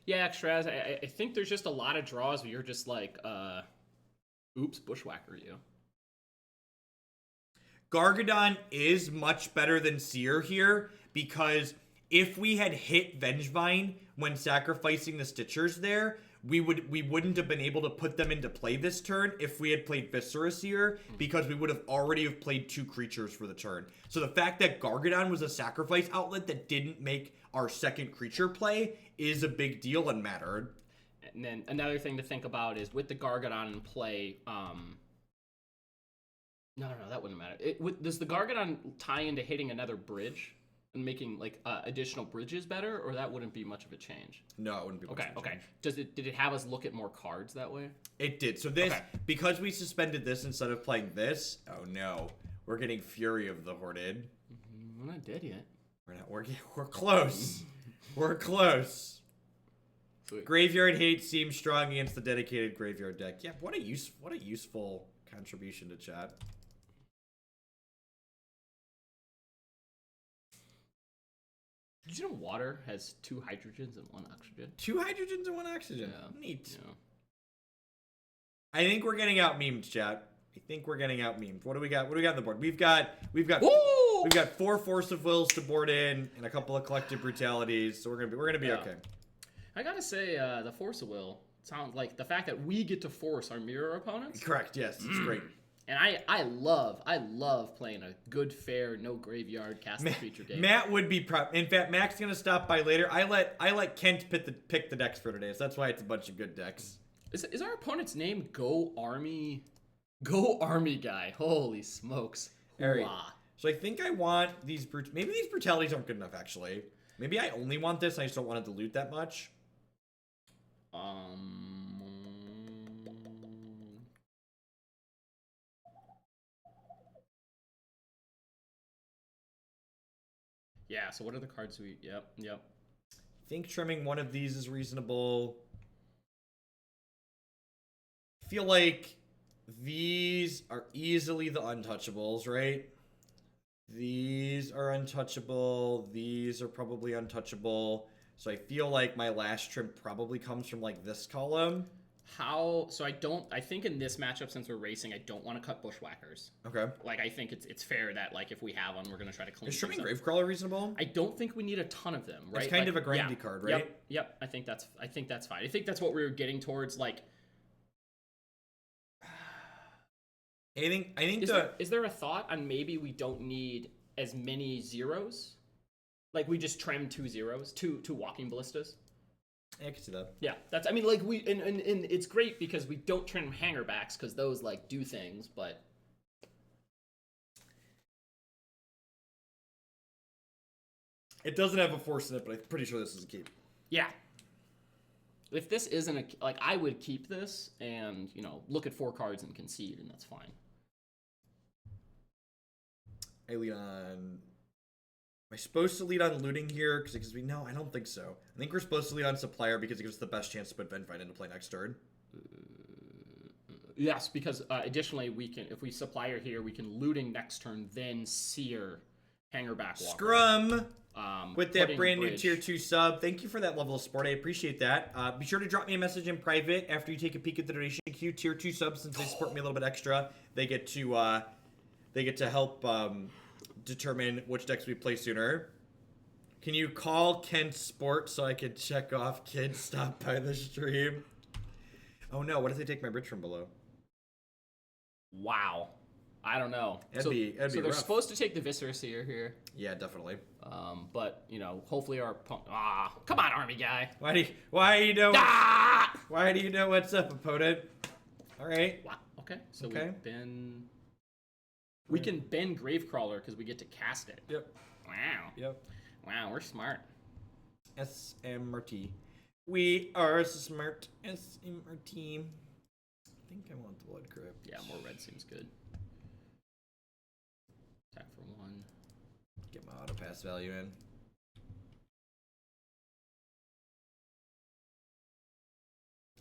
Yeah, Extras, I think there's just a lot of draws where you're just like, oops, Bushwhacker you. Gargadon is much better than Seer here, because if we had hit Vengevine when sacrificing the Stitchers there, we wouldn't have been able to put them into play this turn if we had played Viscera Seer, because we would have already have played 2 creatures for the turn. So the fact that Gargadon was a sacrifice outlet that didn't make our second creature play is a big deal and mattered. And then another thing to think about is with the Gargadon in play, no, that wouldn't matter. Does the Gargadon tie into hitting another bridge and making like additional bridges better, or that wouldn't be much of a change? No, it wouldn't be much of a Okay. change. Did it have us look at more cards that way? It did. So this, because we suspended this instead of playing this, oh no, we're getting Fury of the Hoarded. We're not dead yet. We're close. We're close. Sweet. Graveyard Hate seems strong against the dedicated graveyard deck. Yeah, what a useful contribution to chat. Did you know water has 2 hydrogens and 1 oxygen? 2 hydrogens and 1 oxygen. Yeah. Neat. Yeah. I think we're getting out memed, chat. I think we're getting out memed. What do we got? What do we got on the board? We've got Woo! 4 Force of Wills to board in and a couple of Collective Brutalities. So we're gonna be okay. I gotta say, the Force of Will sounds like the fact that we get to force our mirror opponents. Correct. Yes, it's great. And I love playing a good, fair, no graveyard cast the creature game. Matt would be proud. In fact, Mac's gonna stop by later. I let Kent pick the decks for today, so that's why it's a bunch of good decks. Is our opponent's name Go Army Guy? Holy smokes! Alright. Hooah. So I think I want these maybe these brutalities aren't good enough actually. Maybe I only want this. And I just don't want to dilute that much. Yeah. So what are the cards we? Yep. I think trimming one of these is reasonable. I feel like these are easily the untouchables, right? These are untouchable. These are probably untouchable. So I feel like my last trim probably comes from like this column. So I think in this matchup, since we're racing, I don't want to cut Bushwhackers. Okay. Like, I think it's fair that, like, if we have one, we're going to try to clean Is trimming things up. Gravecrawler reasonable? I don't think we need a ton of them, right? It's kind like, of a grindy card, right? Yep. I think that's fine. I think that's what we were getting towards, like... I think Is there a thought on maybe we don't need as many zeros? Like, we just trim 2 zeros, two Walking Ballistas? I can see that. Yeah, that's, I mean, like, and it's great because we don't trim Hangerbacks because those, like, do things, but... It doesn't have a force in it, but I'm pretty sure this is a keep. Yeah. If this isn't a... Like, I would keep this and, you know, look at 4 cards and concede, and that's fine. I lead on... Am I supposed to lead on looting here? Because no, I don't think so. I think we're supposed to lead on supplier because it gives us the best chance to put Vengevine into play next turn. Yes, because additionally, we can, if we supplier here, we can looting next turn, then seer, Hangarback Walker. Scrum with that putting brand new Bridge. tier 2 sub. Thank you for that level of support. I appreciate that. Be sure to drop me a message in private after you take a peek at the donation queue. Tier 2 subs, since they support me a little bit extra, they get to help determine which decks we play sooner. Can you call Kent Sport so I can check off kids stop by the stream? Oh no, what if they take my bridge from below? Wow. I don't know. That'd be they're rough. supposed to take the Viscera Seer here. Yeah, definitely. But, you know, hopefully our opponent... come on, army guy. Why do you know what's up, opponent? All right. Wow. Okay. So Okay. we can bend Gravecrawler because we get to cast it. Yep. Wow. Yep. Wow, we're smart. SMRT. We are smart. SMRT. I think I want the Blood Crypt. Yeah, more red seems good. Attack for 1. Get my auto pass value in.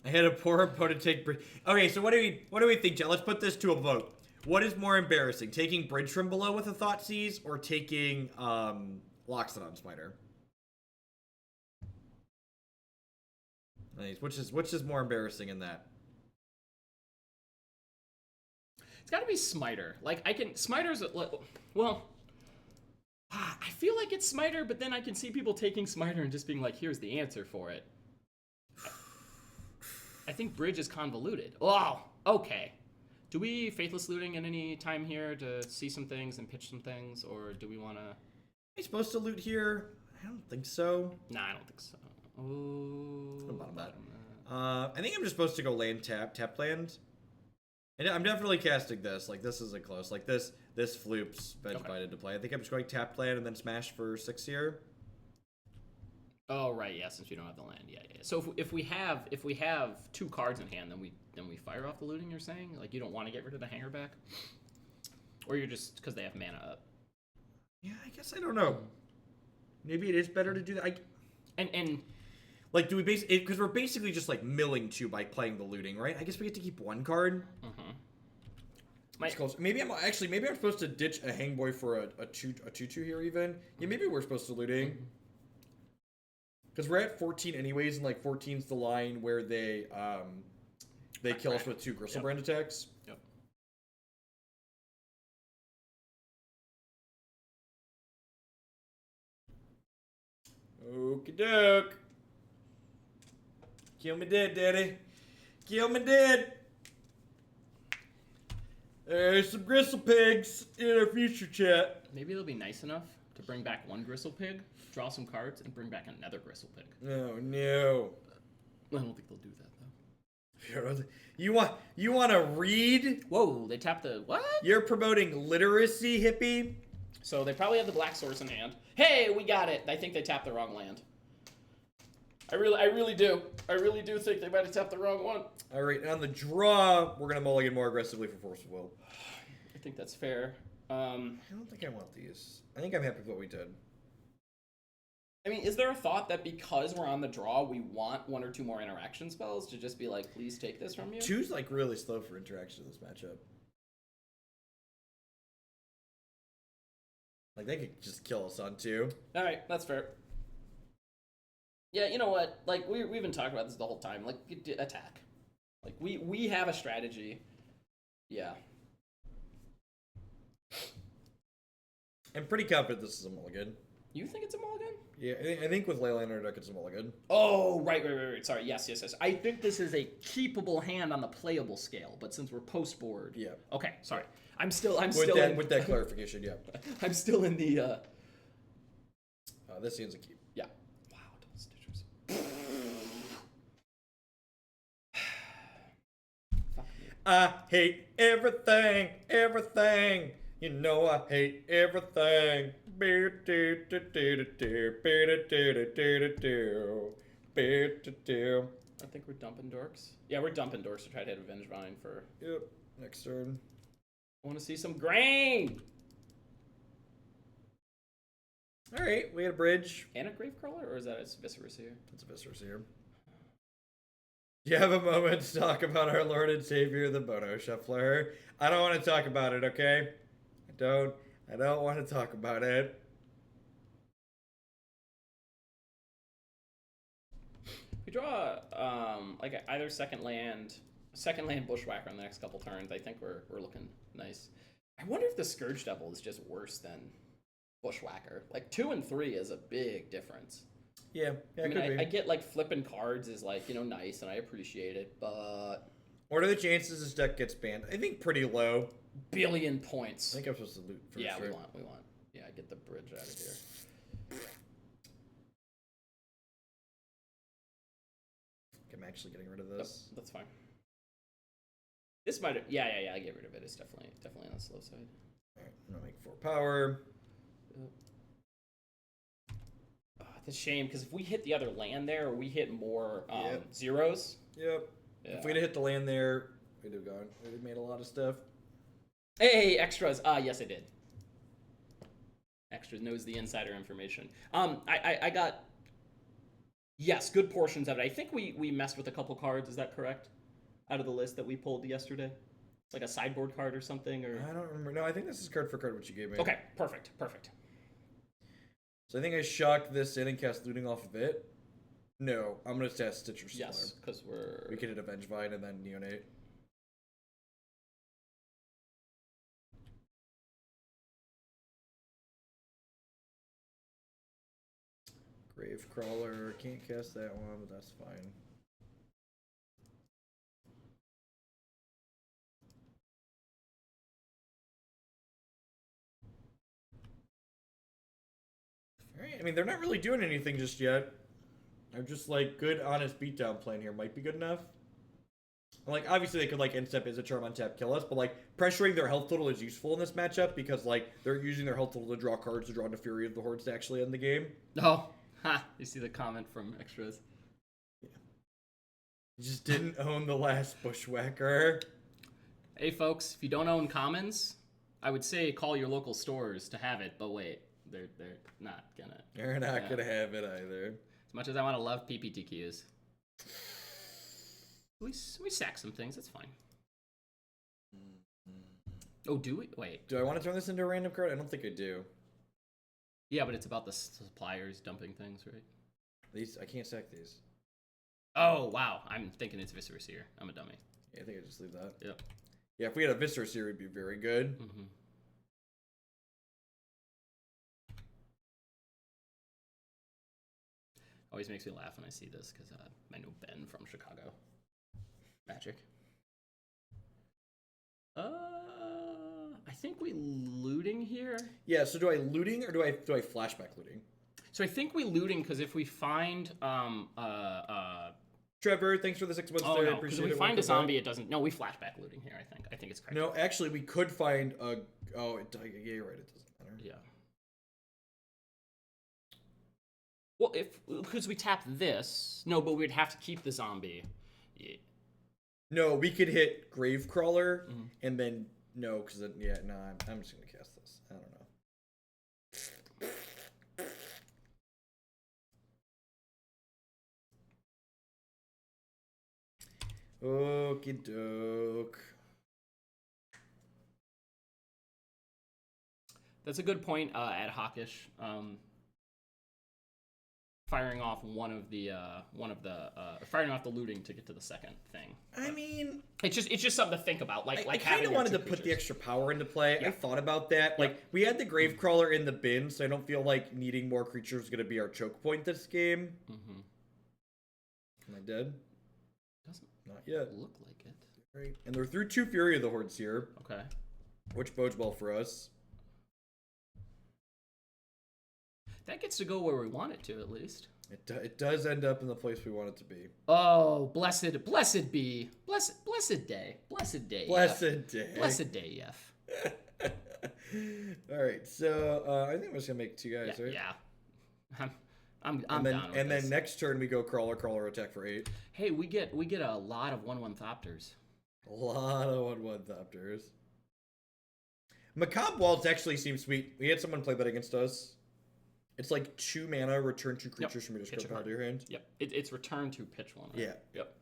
I had a poor opponent take bridge. Okay, so what do we think, Jet? Let's put this to a vote. What is more embarrassing, taking bridge from below with a Thoughtseize or taking Loxodon Smiter? Nice. Which is more embarrassing in that? It's got to be Smiter. Like, Smiter's... Well... I feel like it's Smiter, but then I can see people taking Smiter and just being like, here's the answer for it. I think Bridge is convoluted. Oh, okay. Do we Faithless Looting at any time here to see some things and pitch some things, or do we want to... Are you supposed to loot here? I don't think so. Nah, I don't think so. Oh, Bottom that. I think I'm just supposed to go land tap land. And I'm definitely casting this. Like, this isn't close. Like, this floops Vengevine into play. I think I'm just going tap land and then smash for 6 here. Oh, right, yeah, since we don't have the land. Yeah. So if we have 2 cards in hand, then we fire off the looting, you're saying? Like, you don't want to get rid of the Hangarback? Or you're just, because they have mana up? Yeah, I guess I don't know. Maybe it is better to do that. And like, do we because we're basically just like milling 2 by playing the looting, right? I guess we get to keep 1 card. It's close. Maybe I'm supposed to ditch a Hangboy for a 2/2 here even. Yeah, maybe we're supposed to looting. Because we're at 14 anyways, and like 14's the line where they kill us with 2 Gristlebrand attacks. Yep. Okie doke. Kill me dead, daddy. Kill me dead. There's some Gristle Pigs in our future chat. Maybe they'll be nice enough to bring back 1 Gristle Pig, draw some cards, and bring back another Gristle Pig. Oh, no. I don't think they'll do that, though. You want to read? Whoa, they tapped the... What? You're promoting literacy, hippie? So they probably have the Black Source in hand. Hey, we got it! I think they tapped the wrong land. I really do. I really do think they might have tapped the wrong one. All right, on the draw, we're going to mulligan more aggressively for Force of Will. I think that's fair. I don't think I want these. I think I'm happy with what we did. I mean, is there a thought that because we're on the draw, we want 1 or 2 more interaction spells to just be like, please take this from you? 2's like really slow for interaction in this matchup. Like, they could just kill us on 2. All right, that's fair. Yeah, you know what? Like, we've been talking about this the whole time. Like, attack. Like, we have a strategy. Yeah. I'm pretty confident this is a mulligan. You think it's a mulligan? Yeah, I think with Leyline our deck it's a mulligan. Oh, right. Sorry, yes. I think this is a keepable hand on the playable scale, but since we're post-board... Yeah. Okay, sorry. With that clarification, yeah. I'm still in the... This hand's a keep. Yeah. Wow, double stitchers. Fuck me. I hate everything. You know I hate everything. I think we're dumping dorks. Yeah, we're dumping dorks to try to hit Vengevine for... Yep, next turn. I want to see some grain! Alright, we had a bridge. And a Gravecrawler, or is that a Viscera Seer? That's a Viscera Seer. Do you have a moment to talk about our Lord and Savior, the Bono Shuffler? I don't want to talk about it, okay? I don't. I don't want to talk about it. We draw like either second land Bushwhacker on the next couple turns. I think we're looking nice. I wonder if the Scourge Devil is just worse than Bushwhacker. Like 2 and 3 is a big difference. Yeah, I mean, I get like flipping cards is like, you know, nice, and I appreciate it, but what are the chances this deck gets banned? I think pretty low. Billion points. I think I'm supposed to loot first. Yeah, right? we want. Yeah, get the bridge out of here. I'm actually getting rid of this. Yep, that's fine. This might have, yeah, I get rid of it. It's definitely on the slow side. Alright, I'm gonna make 4 power. Yep. It's a shame, because if we hit the other land there, or we hit more zeros. Yep. Yeah. If we'd have hit the land there, we'd have gone. We'd have made a lot of stuff. Hey, extras. Yes, I did. Extras knows the insider information. I got, yes, good portions of it. I think we messed with a couple cards. Is that correct? Out of the list that we pulled yesterday, like a sideboard card or something, or I don't remember. No, I think this is card for card what you gave me. Okay, perfect. So I think I shocked this in and cast looting off of it. No, I'm gonna test Stitcher Supplier. Yes, because we could hit a Vengevine and then Neonate. Gravecrawler, can't cast that one, but that's fine. Alright, I mean, they're not really doing anything just yet. I'm just like, good, honest beatdown plan here might be good enough. Like, obviously they could, like, end-step as a charm on tap, kill us, but, like, pressuring their health total is useful in this matchup because, like, they're using their health total to draw cards to draw into Fury of the Hordes to actually end the game. Oh, ha! You see the comment from extras. Yeah. You just didn't own the last Bushwhacker. Hey, folks, if you don't own commons, I would say call your local stores to have it, but wait, they're not gonna. They're not gonna have it either. As much as I want to love PPTQs. We sack some things, that's fine. Oh, do we? Wait. Do I want to turn this into a random card? I don't think I do. Yeah, but it's about the suppliers dumping things, right? These, I can't sack these. Oh, wow. I'm thinking it's Viscera Seer. I'm a dummy. Yeah, I think I just leave that. Yep. Yeah, if we had a Viscera Seer, it'd be very good. Mm-hmm. Always makes me laugh when I see this, because I know Ben from Chicago. Magic. I think we looting here. Yeah, so do I looting or do I flashback looting? So I think we looting because if we find Trevor, thanks for the 6 months. Oh there. no, because if we it. find a zombie, it doesn't. No, we flashback looting here. I think it's correct. No, actually, we could find a. Oh, yeah, you're right. It doesn't matter. Yeah. Well, because we tap this, no, but we'd have to keep the zombie. Yeah. No, we could hit Gravecrawler and then no, because I'm just gonna cast this. I don't know. Okie doke. That's a good point. Ad hocish. Firing off firing off the looting to get to the second thing. I mean, it's just something to think about. I kind of wanted to put the extra power into play. Yeah. I thought about that. Like, we had the Gravecrawler in the bin, so I don't feel like needing more creatures is going to be our choke point this game. Mm-hmm. Am I dead? Doesn't Not yet. look like it. Right. And they're through 2 Fury of the Hordes here. Okay. Which bodes well for us. That gets to go where we want it to, at least. It does end up in the place we want it to be. Oh, blessed day. Blessed day. Blessed day. Blessed day, Yef. All right, so I think we're just gonna make 2 guys, right? Yeah. I'm down with this. Then next turn we go crawler attack for 8. Hey, we get a lot of 1/1 Thopters. A lot of 1/1 Thopters. Macabre Waltz actually seems sweet. We had someone play that against us. It's like 2 mana, return 2 creatures from your discard pile to your hand. Yep. It's return to pitch 1. Right? Yeah. Yep.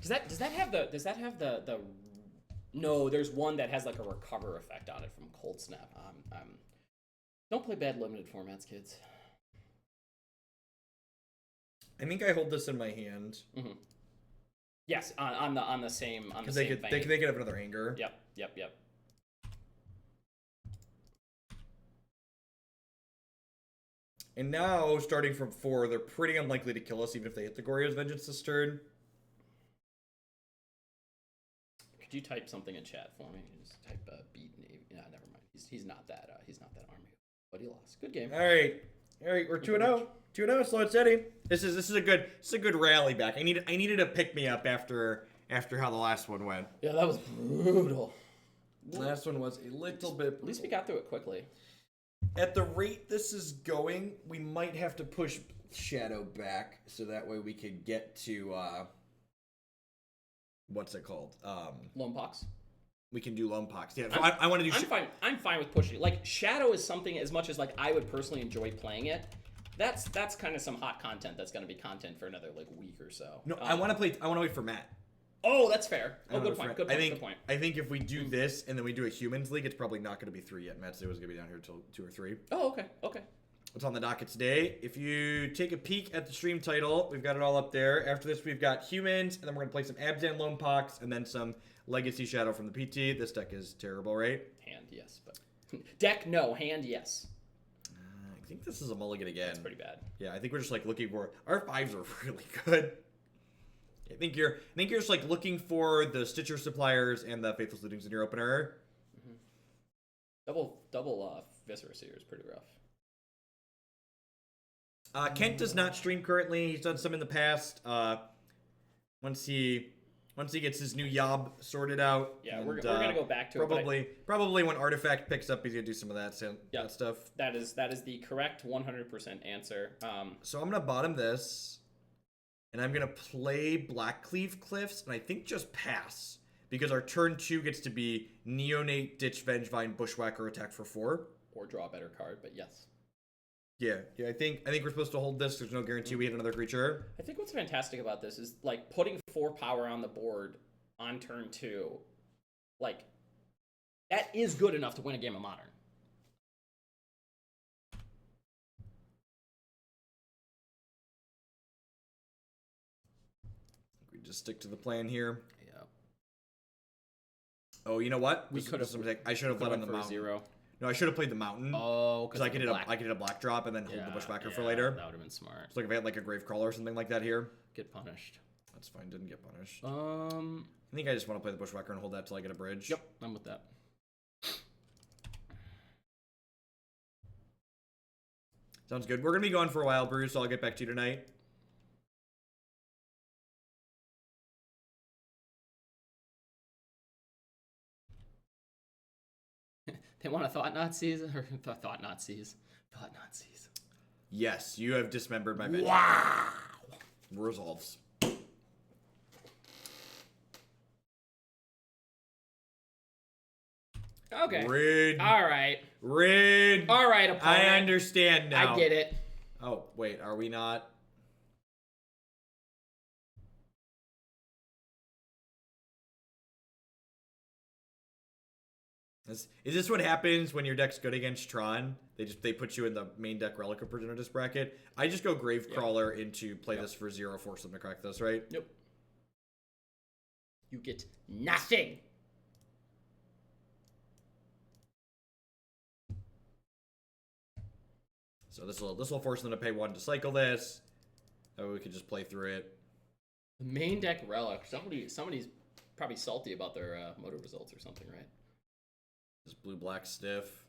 Does that have the No, there's one that has like a recover effect on it from Cold Snap. Don't play bad limited formats, kids. I think I hold this in my hand. Mm-hmm. Yes, on the same Because they could have another anger. Yep. And now, starting from 4, they're pretty unlikely to kill us, even if they hit the Goryo's Vengeance this turn. Could you type something in chat for me? Just type beat name. Yeah, never mind. He's not that army, but he lost. Good game. All right, we're 2-0. 2-0, slow and steady. This is a good rally back. I needed a pick me up after how the last one went. Yeah, that was brutal. The last one was a little bit. At least we got through it quickly. At the rate this is going, we might have to push Shadow back so that way we could get to what's it called? Lone Pox. We can do Lone Pox. Yeah, so I want to do. I'm fine with pushing. Like Shadow is something, as much as like I would personally enjoy playing it. That's kind of some hot content that's going to be content for another like week or so. No, I want to wait for Matt. Oh, that's fair. Oh, good point. Good point. I think if we do this and then we do a Humans League, it's probably not going to be 3 yet. Matt said it was going to be down here until 2 or 3. Oh, okay. What's on the docket today? If you take a peek at the stream title, we've got it all up there. After this, we've got Humans, and then we're going to play some Abzan Lone Pox, and then some Legacy Shadow from the PT. This deck is terrible, right? Hand, yes. But deck, no. Hand, yes. I think this is a mulligan again. That's pretty bad. Yeah, I think we're just like looking for... Our 5s are really good. I think you're just like looking for the Stitcher Suppliers and the Faithless Lootings in your opener. Mm-hmm. Double Viscera Seer is pretty rough. Kent does not stream currently. He's done some in the past. Once he gets his new yob sorted out. Yeah, and, we're gonna go back to it. Probably when Artifact picks up, he's gonna do some of that stuff. That is the correct 100% answer. So I'm gonna bottom this, and I'm gonna play Blackcleave Cliffs, and I think just pass because our turn 2 gets to be Neonate, Ditch, Vengevine, Bushwhacker, attack for 4, or draw a better card. But yes. Yeah. I think we're supposed to hold this. There's no guarantee we hit another creature. I think what's fantastic about this is like putting 4 power on the board on turn 2. Like that is good enough to win a game of Modern. We just stick to the plan here. Yeah. Oh, you know what? We could have. I should have led on the mountain. 0. No, I should have played the mountain. Oh, because I could hit a black drop and then hold the Bushwhacker for later. That would have been smart. So like if I had like a Gravecrawler or something like that here. Get punished. That's fine. Didn't get punished. I think I just want to play the Bushwhacker and hold that till I get a bridge. Yep, I'm with that. Sounds good. We're gonna be gone for a while, Brew, so I'll get back to you tonight. They want to thought Nazis or thought Nazis. Yes, you have dismembered my vengeance. Wow. Resolves. Okay. Rid. All right. Rid. All right, opponent. I understand now. I get it. Oh, wait, are we not? Is this what happens when your deck's good against Tron? They put you in the main deck Relic of Progenitus bracket. I just go Gravecrawler into play this for 0, force them to crack this, right? Yep. You get nothing. So this will force them to pay 1 to cycle this. That way we could just play through it. The main deck Relic. Somebody's probably salty about their motor results or something, right? This blue-black stiff.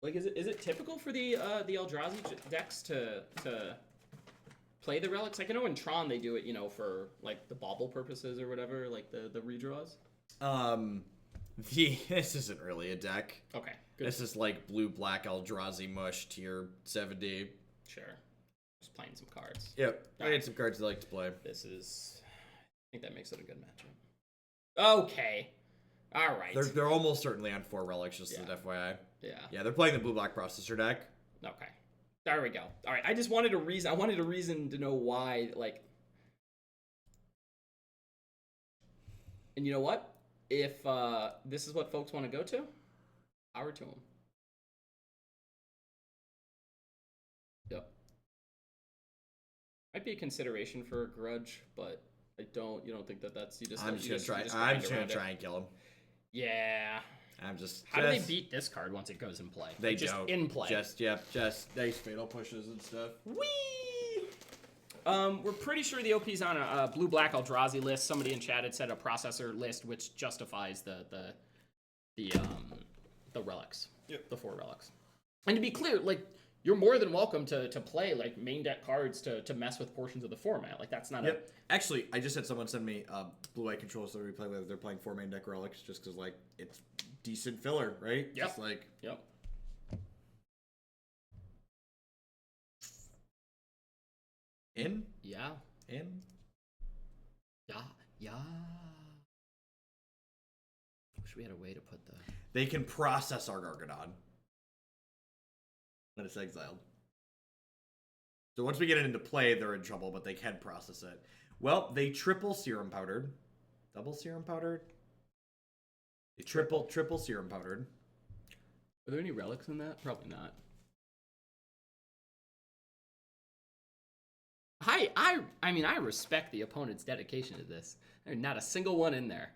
Like, is it typical for the Eldrazi decks to play the relics? Like, I know in Tron they do it, you know, for like the bauble purposes or whatever, like the redraws. This isn't really a deck. Okay, good. This is like blue-black Eldrazi mush tier 70. Sure. Just playing some cards. Yep, I need some cards I like to play. This is... I think that makes it a good matchup. Okay. All right. They're almost certainly on 4 relics, just as an FYI. Yeah. Yeah, they're playing the blue-black processor deck. Okay. There we go. All right. I just wanted a reason. I wanted a reason to know why, like... And you know what? if this is what folks want to go to, power to them. Yep. Might be a consideration for a grudge, but you don't think that that's, I'm just gonna try and kill him. Yeah. How do they beat this card once it goes in play? They just don't. In play. Just nice fatal pushes and stuff. Whee! We're pretty sure the OP's on a blue-black Eldrazi list. Somebody in chat had said a processor list, which justifies the relics. Yep. The 4 relics. And to be clear, like, you're more than welcome to play like main deck cards to mess with portions of the format. Like, that's not Actually, I just had someone send me blue-white controls that we play with. They're playing 4 main deck relics just because, like, it's decent filler, right? Yep. Just like, yep. In? Yeah. In? Yeah. Wish we had a way to put the... They can process our Gargadon when it's exiled. So once we get it into play, they're in trouble, but they can process it. Well, they triple serum powdered. Double serum powdered? They triple serum powdered. Are there any relics in that? Probably not. I mean, I respect the opponent's dedication to this. There's not a single one in there.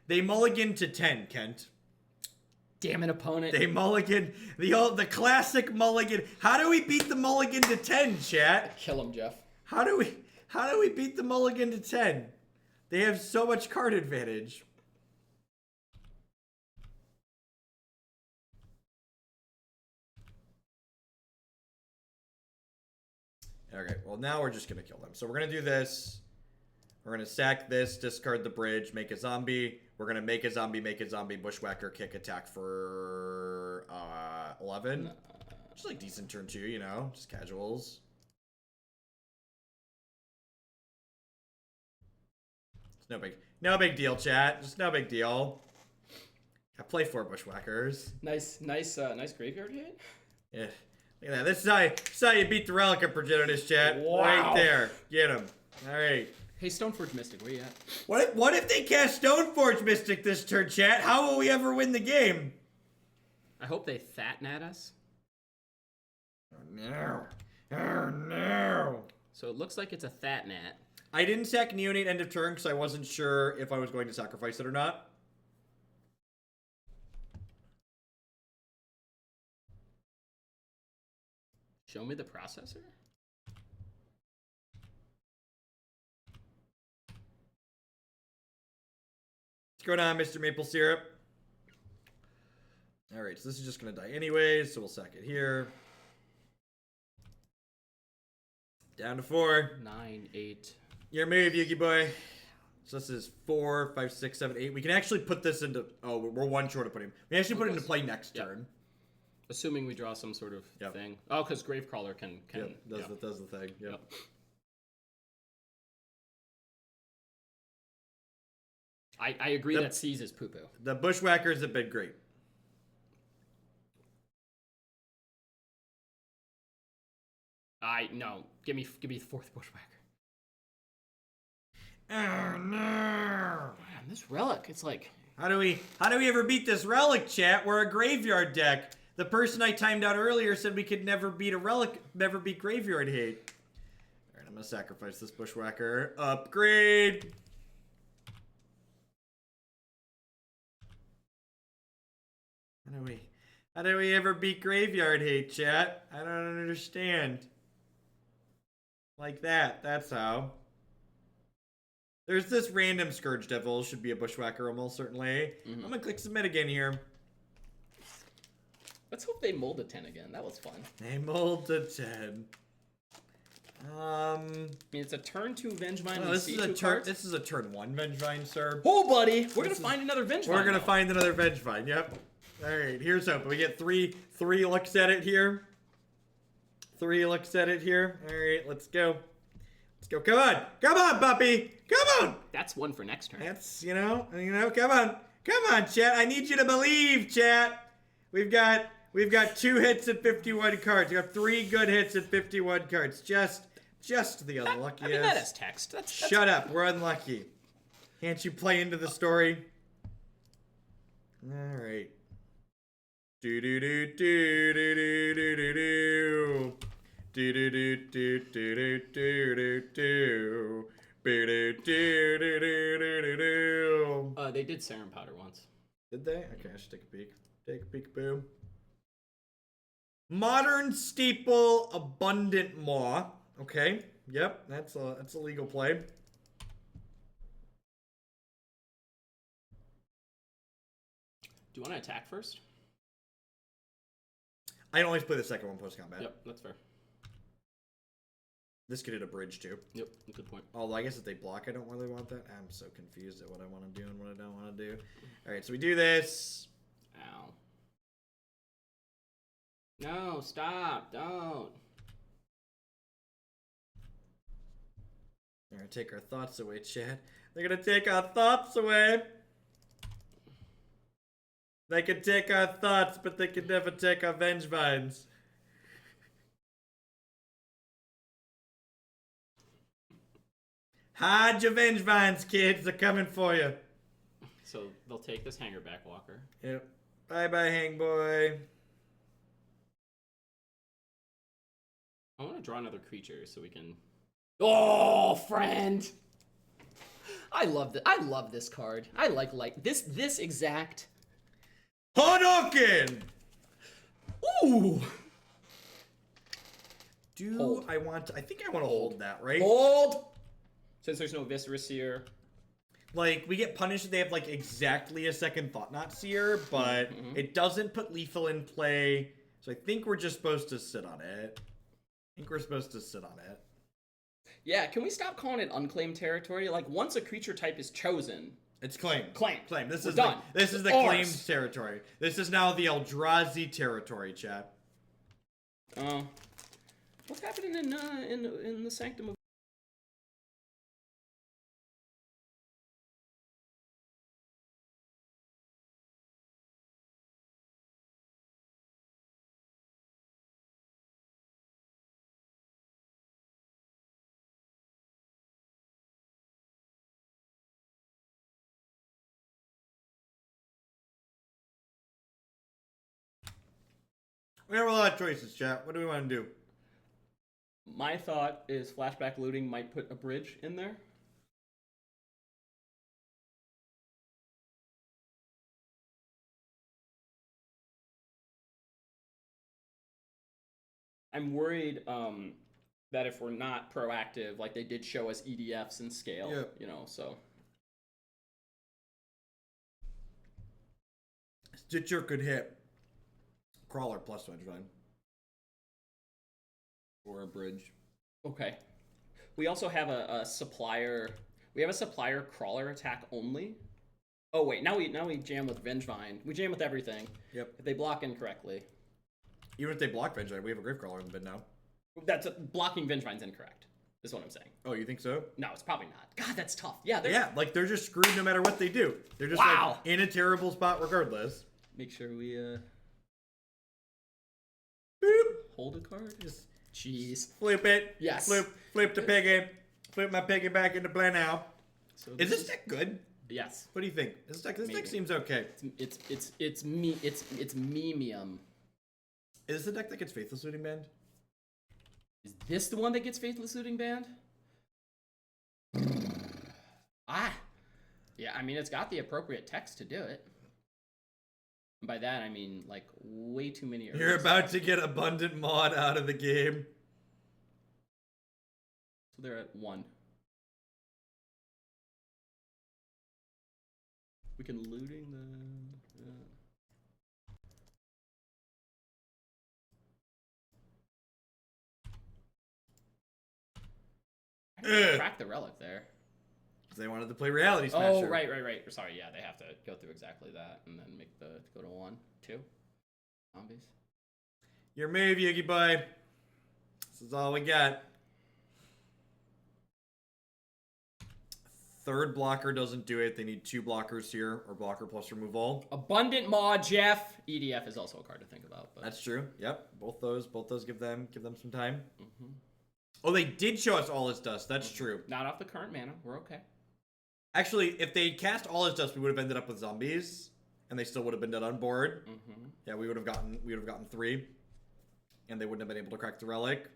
They mulligan to 10, Kent. Damn it, opponent. They mulligan. The classic mulligan. How do we beat the mulligan to 10, chat? Kill him, Jeff. How do we beat the mulligan to 10? They have so much card advantage. Okay, well now we're just gonna kill them. So we're gonna do this. We're gonna sack this, discard the bridge, make a zombie. We're gonna make a zombie, bushwhacker, kick, attack for 11. Just like decent turn 2, you know, just casuals. It's no big deal, chat. Just no big deal. I play 4 bushwhackers. Nice graveyard hit. Yeah. Look at that. This is how you beat the Relic of Progenitus, chat. Wow. Right there. Get him. All right. Hey, Stoneforge Mystic, where you at? What if they cast Stoneforge Mystic this turn, chat? How will we ever win the game? I hope they fatten at us. Oh, no. Oh, no. So it looks like it's a Thatnat. I didn't sack Neonate end of turn because I wasn't sure if I was going to sacrifice it or not. Show me the processor? What's going on, Mr. Maple Syrup? Alright, so this is just going to die anyways, so we'll sack it here. Down to 4. 9, 8. Your move, Yugi boy. So this is 4, 5, 6, 7, 8. We can actually put this into... Oh, we're 1 short of putting... We can actually put it into play next turn. Assuming we draw some sort of thing. Oh, because Gravecrawler can does the thing. Yep. I agree that Seize is poo-poo. The Bushwhackers have been great. No. Give me the 4th Bushwhacker. Oh no! Man, this relic, it's like... How do we ever beat this relic, chat? We're a graveyard deck. The person I timed out earlier said we could never beat a relic, never beat graveyard hate. Alright, I'm gonna sacrifice this Bushwhacker. Upgrade! How do we ever beat graveyard hate, chat? I don't understand. Like that, that's how. There's this random Scourge Devil, should be a Bushwhacker almost certainly. I'm gonna click submit again here. Let's hope they mold a 10 again. That was fun. They mold a 10. I mean, it's a turn 2 Vengevine. Oh, this is a turn 1 Vengevine, sir. Oh, buddy! We're gonna find another Vengevine. We're gonna find another Vengevine, yep. Alright, here's hoping. We get three looks at it here. 3 looks at it here. Alright, let's go. Let's go. Come on, puppy! Come on! That's 1 for next turn. That's, you know, come on, chat. I need you to believe, chat. We've got 2 hits at 51 cards. We got 3 good hits at 51 cards. Just the unluckiest. I mean, that is text. That's Shut up. We're unlucky. Can't you play into the story? All right. Do do do do do do do do do. Do do do do do do do do. They did Serum Powder once. Did they? Okay, I should take a peek. Take a peek, boom. Modern Steeple Abundant Maw. Okay. Yep, that's a legal play. Do you want to attack first? I always play the second one post combat. Yep, that's fair. This could hit a bridge too. Yep, good point. Although I guess if they block, I don't really want that. I'm so confused at what I want to do and what I don't want to do. All right, so we do this. Ow. No, stop, don't. They're gonna take our thoughts away, Chad. They're gonna take our thoughts away. They can take our thoughts, but they can never take our Vengevines. Hide your Vengevines, kids. They're coming for you. So they'll take this Hangarback Walker. Yep. Bye-bye, Hang Boy. I want to draw another creature so we can... Oh, friend! I love this card. I like this exact... Hadouken! Ooh! Do I want... I think I want to hold that, right? Hold! Since there's no Viscera Seer. Like, we get punished if they have, like, exactly a second Thought Knot Seer, but it doesn't put lethal in play, so I think we're just supposed to sit on it. Yeah, can we stop calling it unclaimed territory? Like, once a creature type is chosen... It's claimed. Claimed. This We're is done. This is the Ours. claimed territory. This is now the Eldrazi territory, chat. What's happening in the Sanctum of... We have a lot of choices, chat. What do we want to do? My thought is Flashback Looting might put a bridge in there. I'm worried that if we're not proactive, like they did show us EDFs and scale, Yeah. you know, so. Stitcher could hit Crawler plus Vengevine. Or a bridge. Okay. We also have a Supplier. We have a Supplier Crawler attack only. Oh wait, now we jam with Vengevine. We jam with everything. Yep. If they block incorrectly. Even if they block Vengevine, we have a Gravecrawler in the bin now. That's blocking Vengevine's incorrect. Is what I'm saying. Oh, you think so? No, it's probably not. God, that's tough. Yeah. Yeah, like they're just screwed no matter what they do. They're just like in a terrible spot regardless. Make sure we Boop. hold a card. Just Jeez. flip it. Yes. Flip the piggy. Flip my piggy back into play now. So Is this deck good? Yes. What do you think? This deck Maybe. seems okay. It's memium. Is this the deck that gets Faithless Looting banned? Is this the one that gets Faithless Looting banned? Yeah, I mean it's got the appropriate text to do it. And by that I mean like way too many. You're about to get Abundant Mod out of the game. So they're at 1. We can looting the. I didn't crack the relic there. They wanted to play Reality Smasher. Oh, right. Sorry, yeah, they have to go through exactly that and then make the go to 1, 2 zombies. Your move, Yugi boy. This is all we got. Third blocker doesn't do it. They need 2 blockers here, or blocker plus remove all. Abundant Maw, Jeff. EDF is also a card to think about. But... That's true. Yep. Both those give them some time. Oh, they did show us all its dust. That's true. Not off the current mana. We're okay. Actually, if they cast all his dust, we would have ended up with zombies, and they still would have been dead on board. Mm-hmm. Yeah, we would have gotten 3, and they wouldn't have been able to crack the relic.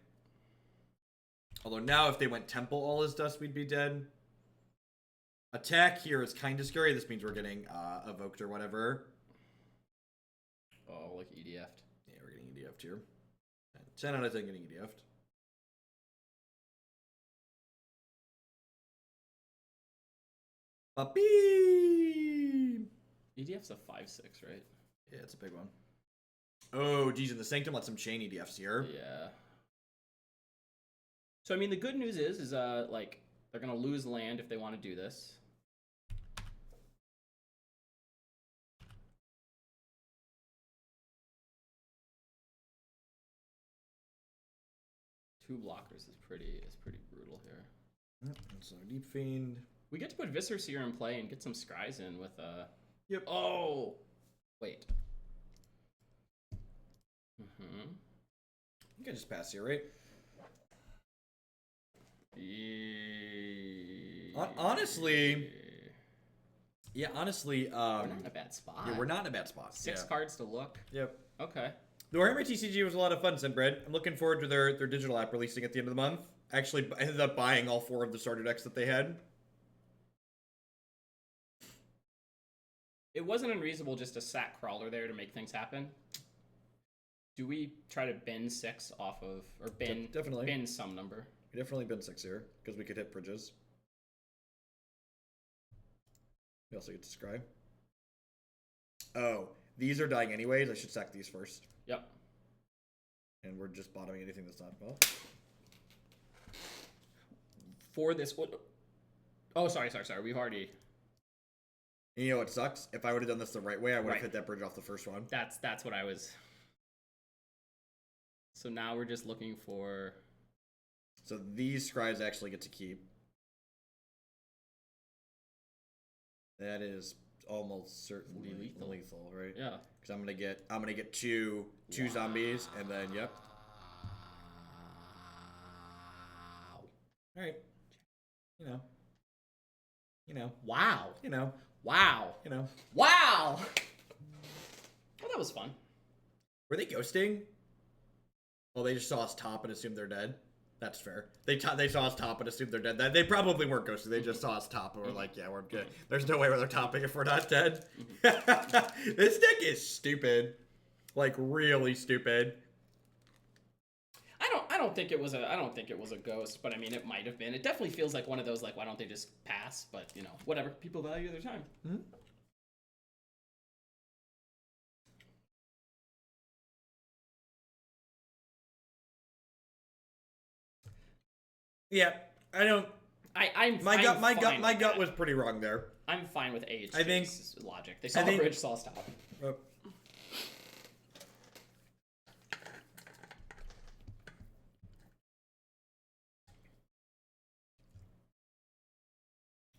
Although now, if they went temple all his dust, we'd be dead. Attack here is kind of scary. This means we're getting evoked or whatever. Oh, like EDF'd. Yeah, we're getting EDF'd here. 10 out of 10 getting EDF'd. Puppy! EDF's a 5-6, right? Yeah, it's a big one. Oh, geez, in the Sanctum, let some chain EDFs here. Yeah. So, I mean, the good news is like, they're going to lose land if they want to do this. Two blockers is pretty brutal here. Yep, and so Deep Fiend. We get to put Viscera Seer in play and get some scries in with Yep. Oh! Wait. Mm-hmm. You can just pass here, right? Honestly... Yeah, honestly, we're not in a bad spot. Yeah, we're not in a bad spot. 6 cards to look. Yep. Okay. The Warhammer TCG was a lot of fun, Sinbred. I'm looking forward to their digital app releasing at the end of the month. Actually, I ended up buying all 4 of the starter decks that they had. It wasn't unreasonable just to sack Crawler there to make things happen. Do we try to bin 6 off of, or bin, definitely. Bin some number? We definitely bin 6 here, because we could hit bridges. We also get to scry. Oh, these are dying anyways. I should sack these first. Yep. And we're just bottoming anything that's not well. For this, oh, sorry. We've already. And you know what sucks? If I would have done this the right way, I would have Right. hit that bridge off the first one. That's what I was. So now we're just looking for. So these scribes actually get to keep. That is almost certainly lethal, right? Yeah. Because I'm gonna get two zombies, and then yep. All right. You know. Wow. You know. Wow. You know. Wow. Well, that was fun. Were they ghosting? Well, they just saw us top and assumed they're dead. That's fair. They saw us top and assumed they're dead. They probably weren't ghosting. They just saw us top and were like, yeah, we're good. There's no way they're topping if we're not dead. This deck is stupid. Like, really stupid. I don't think it was a ghost, but I mean it might have been. It definitely feels like one of those like why don't they just pass? But you know, whatever. People value their time. Mm-hmm. Yeah, I don't. My gut was pretty wrong there. I'm fine with age. I think logic. They saw the bridge, saw us top.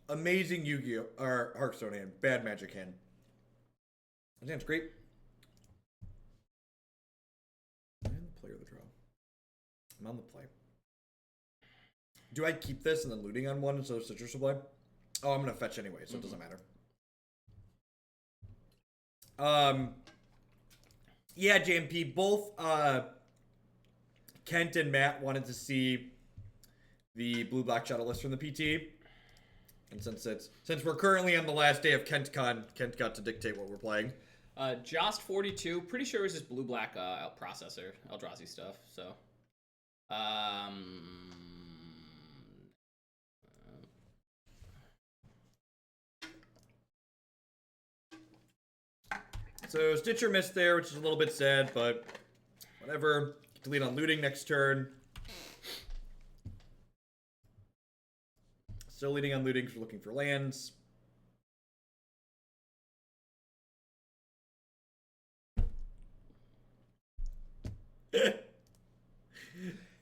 Amazing Yu-Gi-Oh! Or Hearthstone hand. Bad Magic hand. That hand's great. And the play or the draw. I'm on the play. Do I keep this and then looting on one instead of Citrus Supply? Oh, I'm gonna fetch anyway, so it doesn't matter. Yeah, JMP, both Kent and Matt wanted to see the blue-black shadow list from the PT. And since we're currently on the last day of KentCon, Kent got to dictate what we're playing. Jost42, pretty sure it was just blue-black processor, Eldrazi stuff, so. So Stitcher missed there, which is a little bit sad, but whatever. Delete on looting next turn. Still leading on looting because we're looking for lands.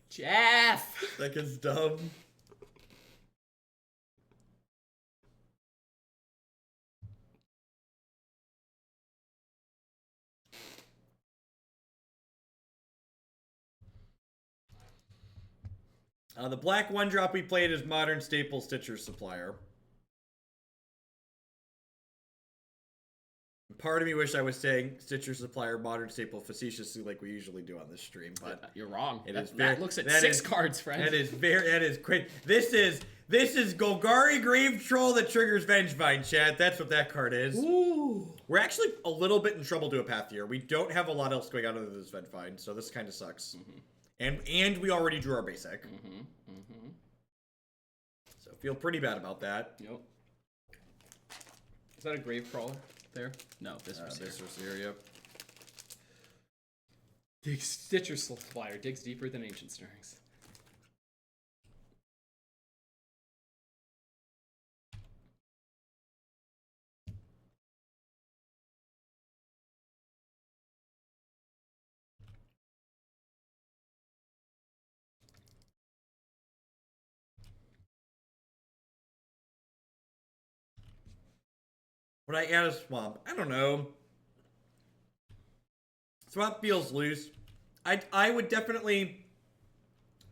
Jeff! That gets dumb. The black one drop we played is Modern Staple Stitcher Supplier. Part of me wish I was saying Stitcher Supplier Modern Staple facetiously like we usually do on this stream, but You're wrong. that looks at 6 cards, friend. That is great. This is Golgari Grave Troll that triggers Vengevine, chat. That's what that card is. Ooh. We're actually a little bit in trouble to a path here. We don't have a lot else going on other than this Vengevine, so this kind of sucks. And we already drew our basic. So feel pretty bad about that. Yep. Is that a Gravecrawler there? No, Viscera Seer, yep. Stitcher Supplier digs deeper than Ancient Stirrings. Would I add a swamp? I don't know. Swamp feels loose. I would definitely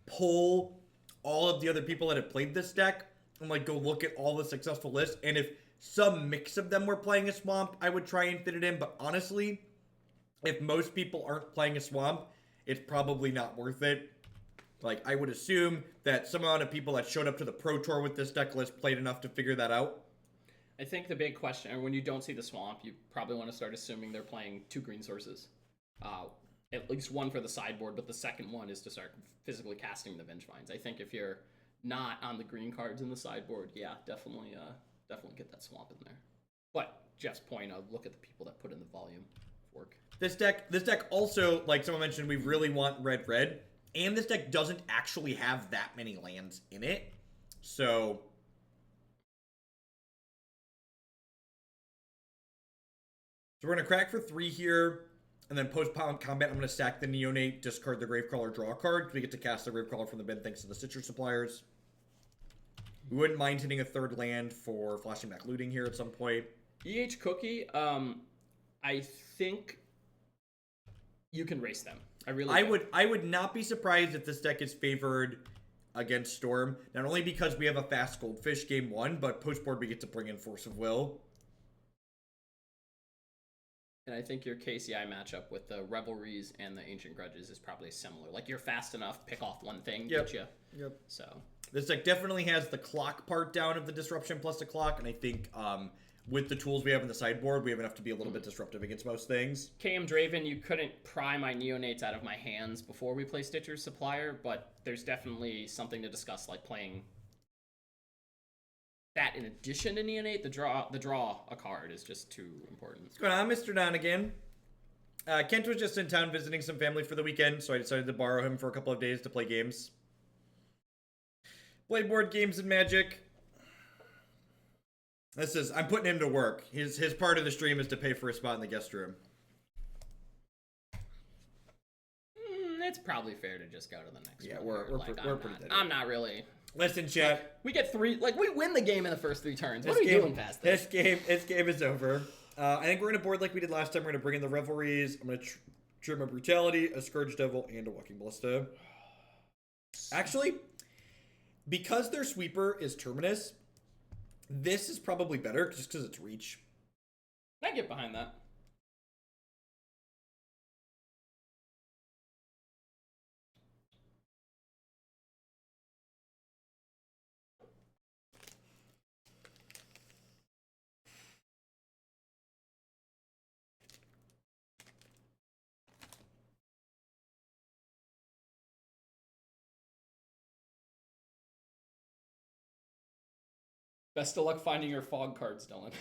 pull all of the other people that have played this deck and like go look at all the successful lists. And if some mix of them were playing a swamp, I would try and fit it in. But honestly, if most people aren't playing a swamp, it's probably not worth it. Like, I would assume that some amount of people that showed up to the Pro Tour with this deck list played enough to figure that out. I think the big question, or when you don't see the swamp, you probably want to start assuming they're playing 2 green sources. At least one for the sideboard, but the second one is to start physically casting the Vengevines. I think if you're not on the green cards in the sideboard, yeah, definitely get that swamp in there. But Jeff's point, look at the people that put in the volume work. This deck also, like someone mentioned, we really want red, and this deck doesn't actually have that many lands in it, so we're going to crack for 3 here, and then post-combat, I'm going to stack the Neonate, discard the Gravecrawler, draw a card, because we get to cast the Gravecrawler from the bin thanks to the Stitcher Suppliers. We wouldn't mind hitting a 3rd land for flashing back looting here at some point. EH Cookie, I think you can race them. I would not be surprised if this deck is favored against Storm, not only because we have a fast Goldfish game 1, but post-board we get to bring in Force of Will. And I think your KCI matchup with the Revelries and the Ancient Grudges is probably similar. Like, you're fast enough, pick off one thing, get you. Yep. So this deck definitely has the clock part down of the disruption plus the clock, and I think with the tools we have in the sideboard, we have enough to be a little bit disruptive against most things. KM Draven, you couldn't pry my Neonates out of my hands before we play Stitcher's Supplier, but there's definitely something to discuss, like playing that in addition to Neonate. The draw a card is just too important. What's going on, Mr. Donegan? Kent was just in town visiting some family for the weekend, so I decided to borrow him for a couple of days to play games. Played board games and Magic. I'm putting him to work. His part of the stream is to pay for a spot in the guest room. It's probably fair to just go to the next one. Yeah, we're pretty dead. I'm not really. Listen, chat. We get 3, we win the game in the first 3 turns. What are we doing past this? This game is over. I think we're going to board like we did last time. We're going to bring in the Revelries. I'm going to trim a Brutality, a Scourge Devil, and a Walking Ballista. Actually, because their sweeper is Terminus, this is probably better just because it's reach. I get behind that. Best of luck finding your fog cards, Dylan.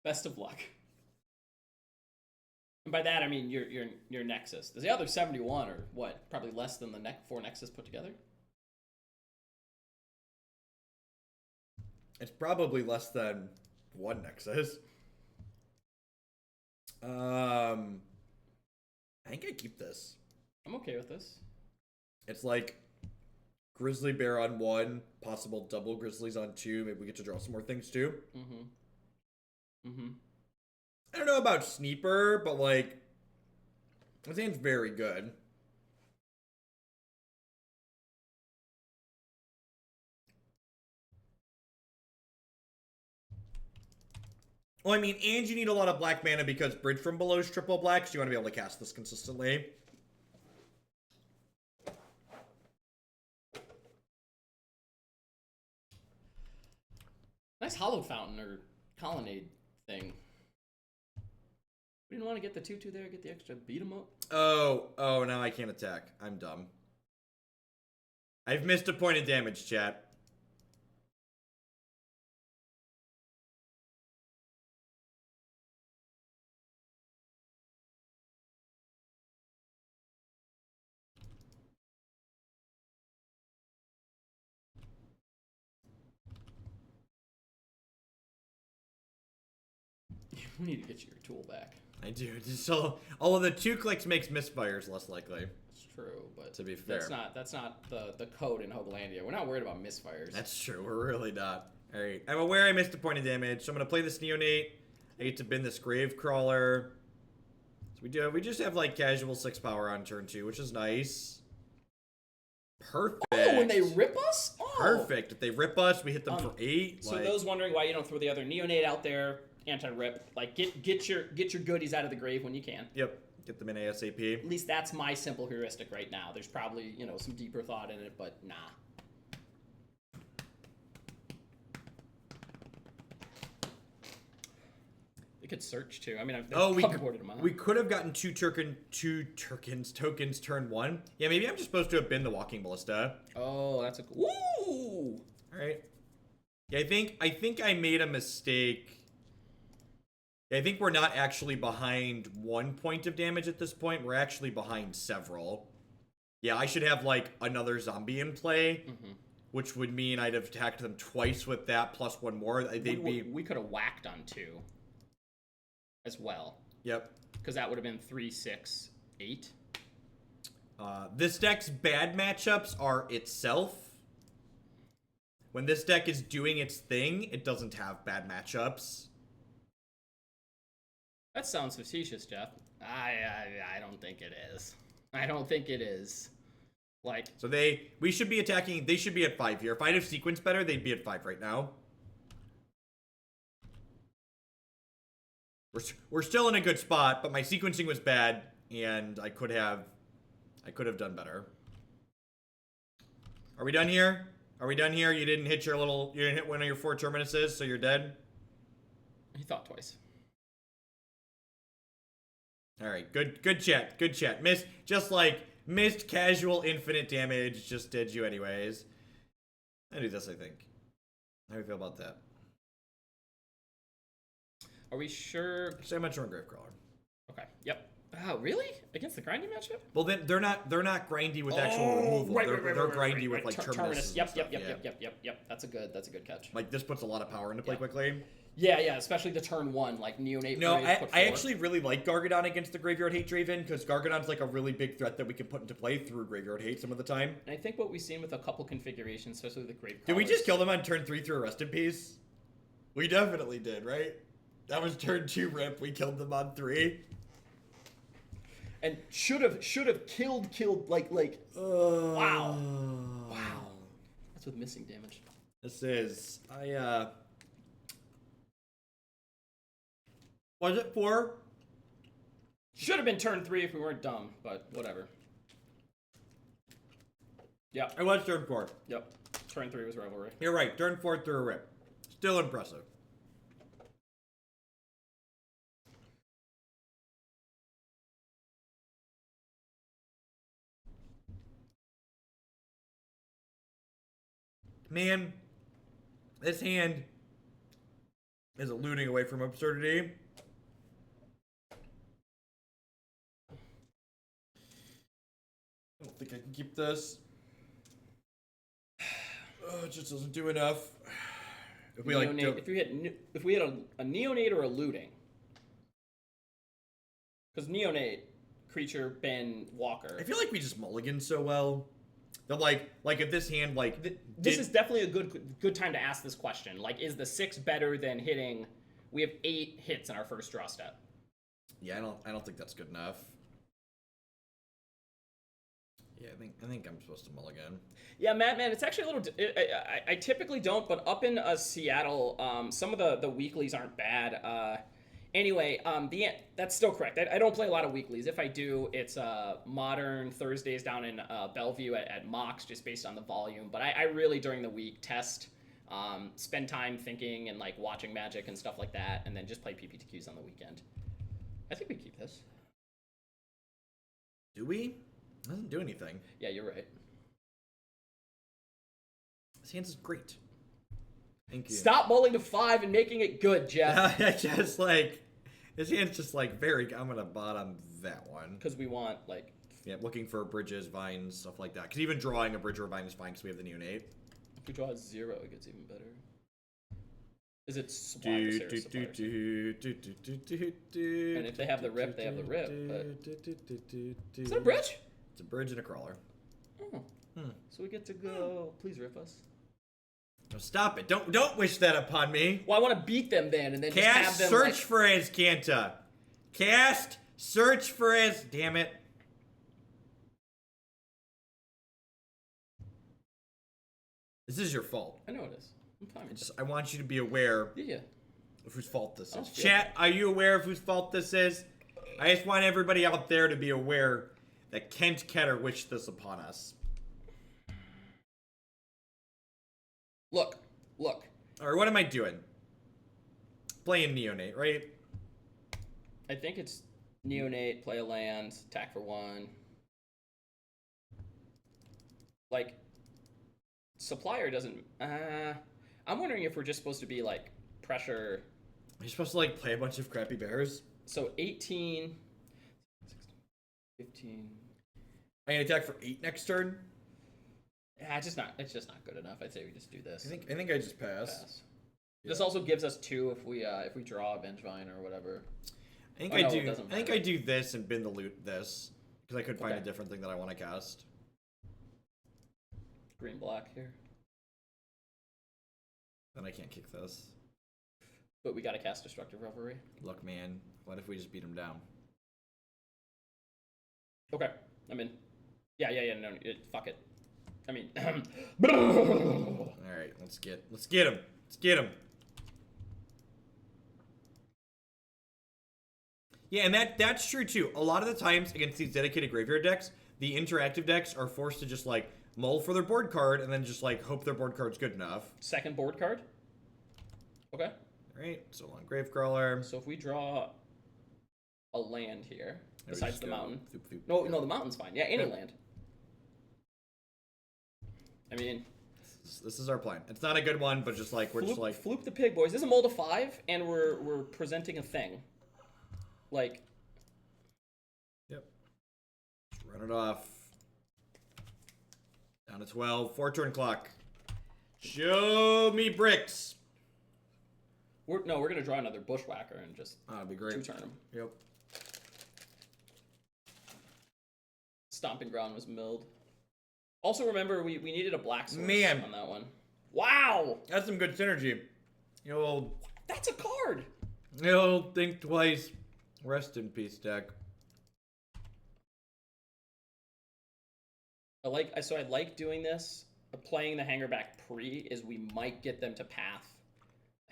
Best of luck. And by that I mean your Nexus. The other 71 are what? Probably less than the 4 Nexus put together? It's probably less than 1 Nexus. I think I keep this. I'm okay with this. It's like Grizzly Bear on 1, possible double Grizzlies on 2. Maybe we get to draw some more things too. I don't know about Sneeper, but like, I think it's very good. Well, I mean, and you need a lot of black mana because Bridge from Below is triple black, so you want to be able to cast this consistently. Nice Hollow Fountain or Colonnade thing. We didn't want to get the 2/2 there, get the extra beat 'em up. Oh, now I can't attack. I'm dumb. I've missed a point of damage, chat. We need to get your tool back. I do. So, although the 2 clicks makes misfires less likely. It's true, but to be fair, that's not the code in Hoaglandia. We're not worried about misfires. That's true. We're really not. All right. I'm aware I missed a point of damage, so I'm gonna play this Neonate. I get to bin this Gravecrawler. So we just have like casual 6 power on turn 2, which is nice. Perfect. Oh, when they rip us? Oh. Perfect. If they rip us, we hit them for 8. So those wondering why you don't throw the other Neonate out there, anti-rip, like get your goodies out of the grave when you can. Yep. Get them in ASAP. At least that's my simple heuristic right now. There's probably, you know, some deeper thought in it, but nah. They could search too. I mean, boarded them out. We could have gotten two tokens turn 1. Yeah, maybe I'm just supposed to have been the Walking Ballista. Oh, that's a woo! All right. Yeah, I think I made a mistake. I think we're not actually behind 1 point of damage at this point. We're actually behind several. Yeah, I should have, like, another zombie in play, which would mean I'd have attacked them twice with that plus 1 more. We could have whacked on 2 as well. Yep. Because that would have been 3, 6, 8. This deck's bad matchups are itself. When this deck is doing its thing, it doesn't have bad matchups. That sounds facetious, Jeff. I don't think it is. I don't think it is. Like, so we should be attacking. They should be at 5 here. If I'd have sequenced better, they'd be at 5 right now. We're still in a good spot, but my sequencing was bad, and I could have done better. Are we done here? Are we done here? You didn't hit you didn't hit one of your 4 terminuses, so you're dead? He thought twice. All right, good chat. Missed casual infinite damage, just did you anyways. I do this, I think. How do you feel about that? Are we sure? So I'm not sure on Gravecrawler. Okay. Yep. Oh, really? Against the grindy matchup? Well, then they're not grindy with actual removal. They're grindy with like terminus. Yep. That's a good catch. Like this puts a lot of power into play quickly. Yeah, especially the turn 1, like Neonate. No, I actually really like Gargadon against the Graveyard Hate Draven, because Gargadon's like a really big threat that we can put into play through Graveyard Hate some of the time. And I think what we've seen with a couple configurations, especially the Gravecrawler. Did we just kill them on turn 3 through a Rest in Peace? We definitely did, right? That was turn 2 rip. We killed them on 3. And should have killed like wow. That's with missing damage. This is was it 4? Should have been turn 3 if we weren't dumb, but whatever. Yep. It was turn 4. Yep. Turn 3 was Revelry. You're right. Turn 4 through a rip. Still impressive. Man, this hand is a looting away from absurdity. I don't think I can keep this. Oh, it just doesn't do enough. If we if we had a Neonate or a looting, because Neonate creature Ben Walker. I feel like we just mulligan so well. That like if this hand this is definitely a good time to ask this question. Like, is the 6 better than hitting? We have 8 hits in our first draw step. Yeah, I don't think that's good enough. Yeah, I think I'm supposed to mulligan. Yeah, Madman, it's actually a little... I typically don't, but up in Seattle, some of the weeklies aren't bad. Anyway, that's still correct. I don't play a lot of weeklies. If I do, it's Modern Thursdays down in Bellevue at Mox, just based on the volume. But I really, during the week, test, spend time thinking and like watching Magic and stuff like that, and then just play PPTQs on the weekend. I think we keep this. Do we? It doesn't do anything. Yeah, you're right. This hand is great. Thank you. Stop mulling to 5 and making it good, Jeff. Just like, this hand's just like very, I'm gonna bottom that one. Because we want like... Yeah, looking for bridges, vines, stuff like that. Because even drawing a bridge or a vine is fine because we have the Neonate. If we draw a 0, it gets even better. Is it Supplier? And if they have the rip, they have the rip. But... Is that a bridge? It's a bridge and a crawler. Oh. So we get to go. Please rip us. No, stop it! Don't wish that upon me. Well, I want to beat them then, and then cast just have them search like... for Azcanta. Cast search for Az. Damn it! This is your fault. I know it is. I'm fine. I want you to be aware. Yeah. Of whose fault this is. Yeah. Chat, are you aware of whose fault this is? I just want everybody out there to be aware that Kent Ketter wished this upon us. Look. Alright, what am I doing? Playing Neonate, right? I think it's Neonate, play a land, attack for 1. Like, Supplier doesn't... I'm wondering if we're just supposed to be, like, pressure... Are you supposed to, like, play a bunch of crappy bears? So, 18... 16, 15... I can attack for 8 next turn? Yeah, it's just not good enough. I'd say we just do this. I think I just pass. Yeah. This also gives us 2 if we draw a Vengevine or whatever. I think I do this and bin the loot this. Because I could find a different thing that I want to cast. Green black here. Then I can't kick this. But we gotta cast Destructive Revelry. Look, man. What if we just beat him down? Okay. I'm in. Yeah, no, fuck it. I mean... Alright, let's get him. Let's get him. Yeah, and that's true too. A lot of the times against these dedicated graveyard decks, the interactive decks are forced to just like mull for their board card and then just like hope their board card's good enough. Second board card? Okay. Alright, so long Gravecrawler. So if we draw a land here, besides the mountain. Thoop. No, the mountain's fine. Yeah, any land. I mean... This is our plan. It's not a good one, but just like, we're just like... Floop the pig, boys. This is a mold of 5, and we're presenting a thing. Like... Yep. Just run it off. Down to 12. 4-turn clock. Show me bricks. We're gonna draw another Bushwhacker and just... That'd be great. 2-turn him. Yep. Stomping Ground was milled. Also, remember, we needed a black source on that one. Wow! That's some good synergy. You'll... That's a card! You'll think twice. Rest in peace, deck. I like doing this. Playing the Hangarback pre is we might get them to path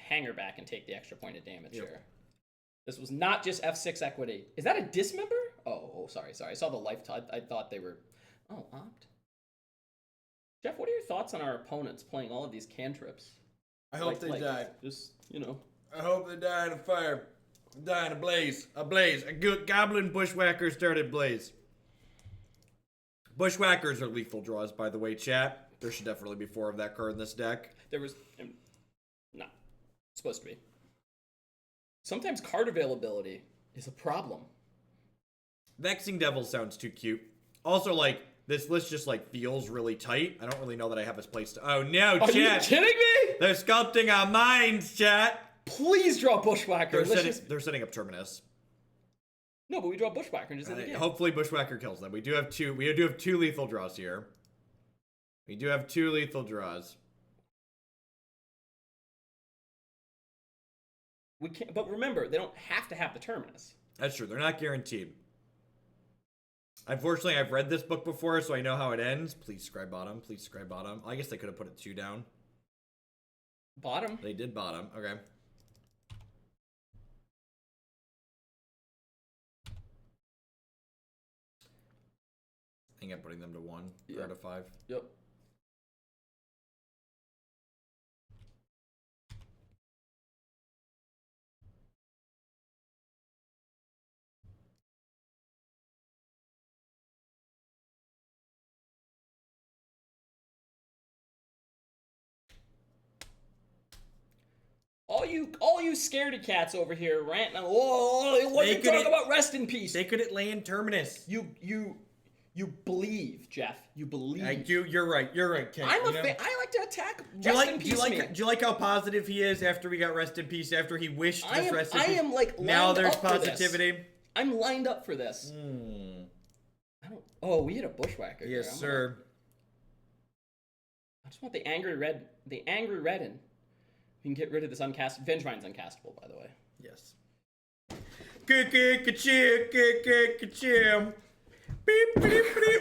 Hangarback and take the extra point of damage here. This was not just F6 equity. Is that a dismember? Oh, sorry. I saw the life. I thought they were... Oh, opt. Jeff, what are your thoughts on our opponents playing all of these cantrips? I hope they die. Just, you know. I hope they die in a fire. Die in a blaze. A good Goblin Bushwhacker started blaze. Bushwhackers are lethal draws, by the way, chat. There should definitely be 4 of that card in this deck. There was... No. Supposed to be. Sometimes card availability is a problem. Vexing Devil sounds too cute. Also, like, this list just, like, feels really tight. I don't really know that I have this placed. Oh, no, chat. Are you kidding me? They're sculpting our minds, chat. Please draw Bushwhacker. They're setting up Terminus. No, but we draw Bushwhacker and just end the game. Hopefully Bushwhacker kills them. We do have 2 lethal draws here. We do have 2 lethal draws. We can't, but remember, they don't have to have the Terminus. That's true. They're not guaranteed. Unfortunately, I've read this book before, so I know how it ends. Please scry bottom. Please scry bottom. I guess they could have put it 2 down. Bottom? They did bottom. Okay. I think I'm putting them to 1 or to 5. Yep. All you scaredy cats over here ranting. Oh, what you talk about? Rest in peace. They could at land Terminus. You believe, Jeff. You believe. I do. You're right. You're right, Ken. I like to attack. Do you like how positive he is after we got Rest in Peace? After he wished this Rest in Peace. I am like now there's positivity. I'm lined up for this. I don't. Oh, we hit a Bushwhacker. Yes, sir. I just want the angry red. The angry redden. We can get rid of this uncast. Vengevine's uncastable, by the way. Yes.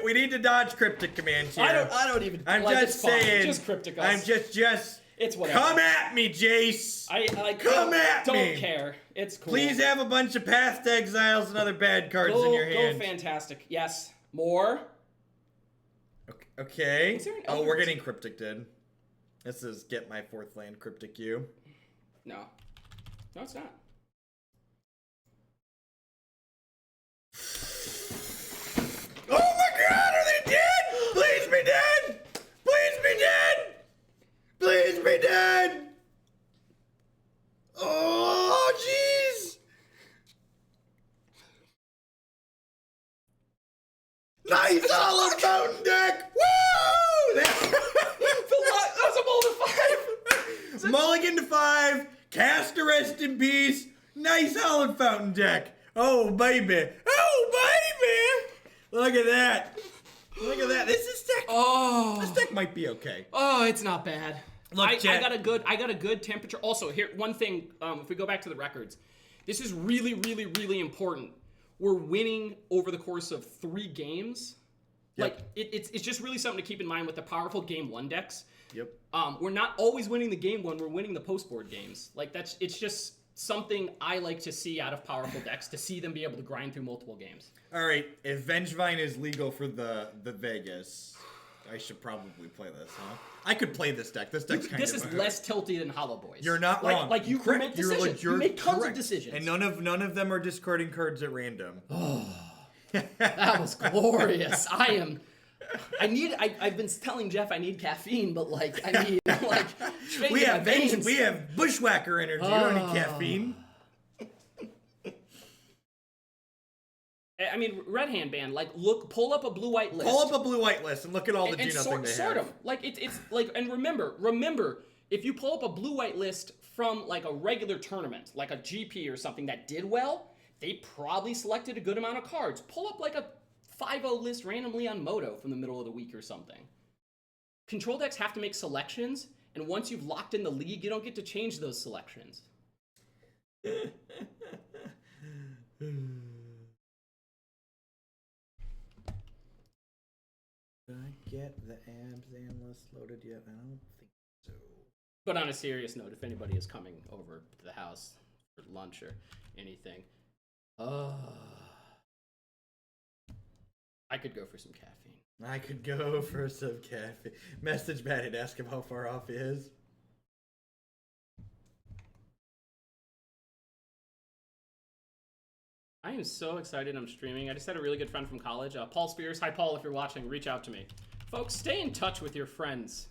We need to dodge cryptic commands here. I don't even. I'm like, just saying. Just cryptic. I'm just. It's whatever. Come at me, Jace. Come at me. Don't care. It's cool. Please have a bunch of Path to Exiles and other bad cards in your hand. Go fantastic. Yes. More. Okay. Oh, we're getting cryptic, dude. This is get my 4th land, Cryptic U. No. No, it's not. Oh my god, are they dead? Please be dead! Please be dead! Please be dead! Oh, jeez! Nice Hollow Fountain deck! Woo! That's a mulligan to 5. Mulligan to 5. Cast a Rest in Peace. Nice Hollow Fountain deck. Oh, baby. Oh, baby. Look at that. Look at that. This deck might be okay. Oh, it's not bad. Look, I got a good temperature. Also, here, one thing, if we go back to the records, this is really, really, really important. We're winning over the course of 3 games. Yep. Like, it's just really something to keep in mind with the powerful Game 1 decks. Yep. We're not always winning the Game 1, we're winning the post-board games. Like, it's just something I like to see out of powerful decks, to see them be able to grind through multiple games. All right, if Vengevine is legal for the Vegas, I should probably play this, huh? I could play this deck. This deck's kind of... This is less tilty than Hollow Boys. You're not wrong. Like you make decisions. You make tons of decisions. And none of them are discarding cards at random. Oh, that was glorious. I've been telling Jeff I need caffeine, but like I need we have Bushwhacker energy. You don't need caffeine. I mean, red hand ban. Like, pull up a blue-white list. Pull up a blue-white list and look at all the do nothing they sort have. them. Like it's like, and remember, if you pull up a blue-white list from like a regular tournament, like a GP or something that did well, they probably selected a good amount of cards. Pull up like a 5-0 list randomly on Moto from the middle of the week or something. Control decks have to make selections, and once you've locked in the league, you don't get to change those selections. Did I get the Abzan list loaded yet? I don't think so. But on a serious note, if anybody is coming over to the house for lunch or anything, I could go for some caffeine. I could go for some caffeine. Message Matt and ask him how far off he is. I am so excited I'm streaming. I just had a really good friend from college, Paul Spears. Hi, Paul, if you're watching, reach out to me. Folks, stay in touch with your friends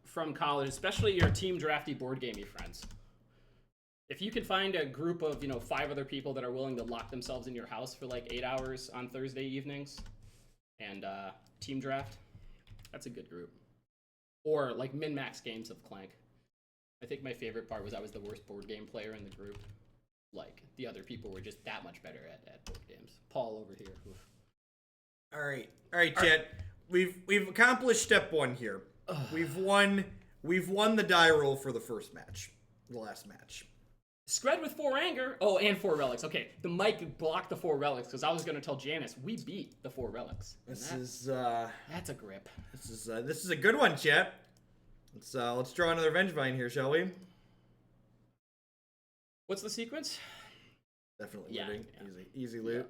from college, especially your team drafty board gamey friends. If you can find a group of, 5 other people that are willing to lock themselves in your house for like 8 hours on Thursday evenings and team draft, that's a good group. Or like min-max games of Clank. I think my favorite part was I was the worst board game player in the group. Like, the other people were just that much better at board games. Paul over here. Oof. All right, Chad. We've accomplished step 1 here. We've won the die roll for the first match, the last match. Scred with 4 anger. Oh, and 4 relics. Okay, the mic blocked the 4 relics because I was gonna tell Janice we beat the 4 relics. That's a grip. This is a good one, chat. Let's draw another Vengevine here, shall we? What's the sequence? Definitely looting. Yeah. Easy loot.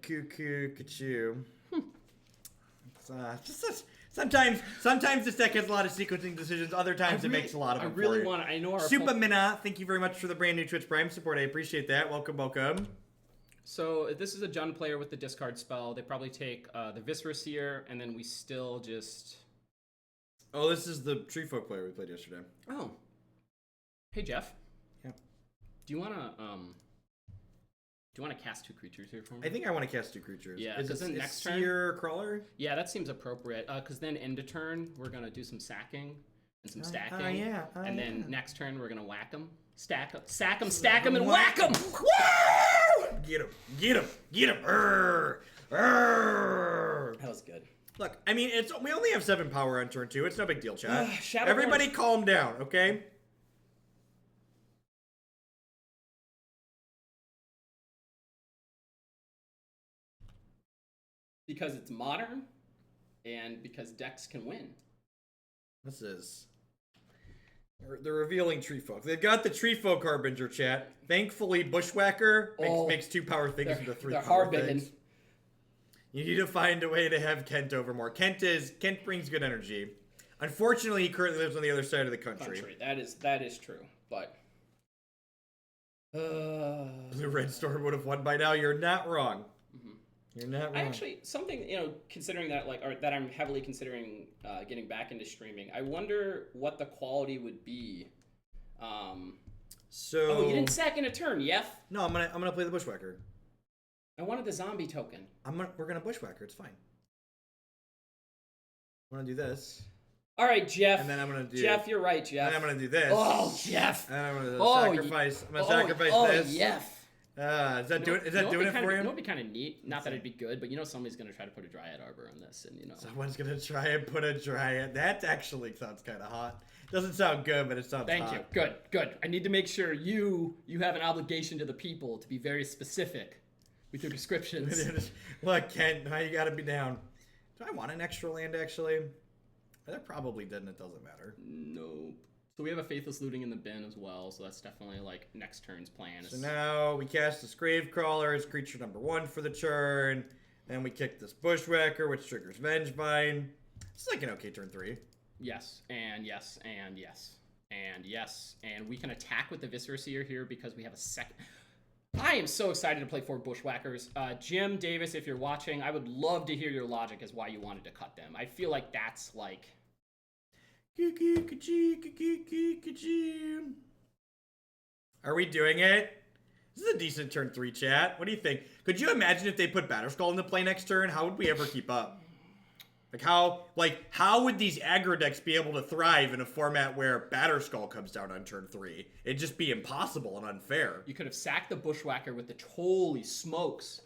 Cuckoo, kachoo. Sometimes this deck has a lot of sequencing decisions. Other times it makes a lot of them. I know our Super Mina, thank you very much for the brand new Twitch Prime support. I appreciate that. Welcome. So if this is a Jund player with the discard spell, they probably take the Viscera Seer, and then we still just... Oh, this is the Treefolk player we played yesterday. Oh. Hey, Jeff. Yeah. Do you want to cast 2 creatures here for me? I think I want to cast 2 creatures. Yeah, because then next turn... Seer Crawler? Yeah, that seems appropriate. Because then end of turn, we're going to do some sacking and some stacking. And then next turn, we're going to whack them. Sack them, stack them, and whack them! Woo! Get him! That was good. Look, I mean, we only have 7 power on turn 2. It's no big deal, chat. Everybody calm down, okay? Because it's modern, and because decks can win. This is... They're revealing Treefolk. They've got the Treefolk Harbinger, chat. Thankfully, Bushwhacker makes 2 power things into 3 power things. You need to find a way to have Kent over more. Kent brings good energy. Unfortunately, he currently lives on the other side of the country. That is true, but... Blue Red Storm would have won by now. You're not wrong. You're not wrong. Something, considering that, that I'm heavily considering getting back into streaming, I wonder what the quality would be. Oh, you didn't sack in a turn, Yef? No, I'm gonna play the Bushwhacker. I wanted the zombie token. We're gonna Bushwhacker, it's fine. I'm gonna do this. Alright, Jeff. And then I'm gonna do... Jeff, you're right, Jeff. And I'm gonna do this. Oh, Jeff. And I'm gonna sacrifice this. Oh, Jeff. Is that doing it for him? It would be kind of neat. Not that it'd be good, but somebody's gonna try to put a Dryad Arbor on this, and Someone's gonna try and put a Dryad. That actually sounds kind of hot. Doesn't sound good, but it sounds hot. Thank you. Good. I need to make sure you have an obligation to the people to be very specific with your descriptions. Look, Kent, now you gotta be down. Do I want an extra land, actually? I probably didn't. It doesn't matter. Nope. So we have a Faithless Looting in the bin as well, so that's definitely, next turn's plan. So now we cast this Gravecrawler as creature number 1 for the turn. Then we kick this Bushwhacker, which triggers Vengevine. This is an okay turn 3. Yes, and yes, and yes, and yes. And we can attack with the Viscera Seer here because we have a second... I am so excited to play 4 Bushwhackers. Jim Davis, if you're watching, I would love to hear your logic as why you wanted to cut them. I feel like that's, Are we doing it? This is a decent turn 3, chat. What do you think? Could you imagine if they put Batterskull into play next turn? How would we ever keep up? How would these aggro decks be able to thrive in a format where Batterskull comes down on turn 3? It'd just be impossible and unfair. You could have sacked the Bushwhacker with the holy smokes.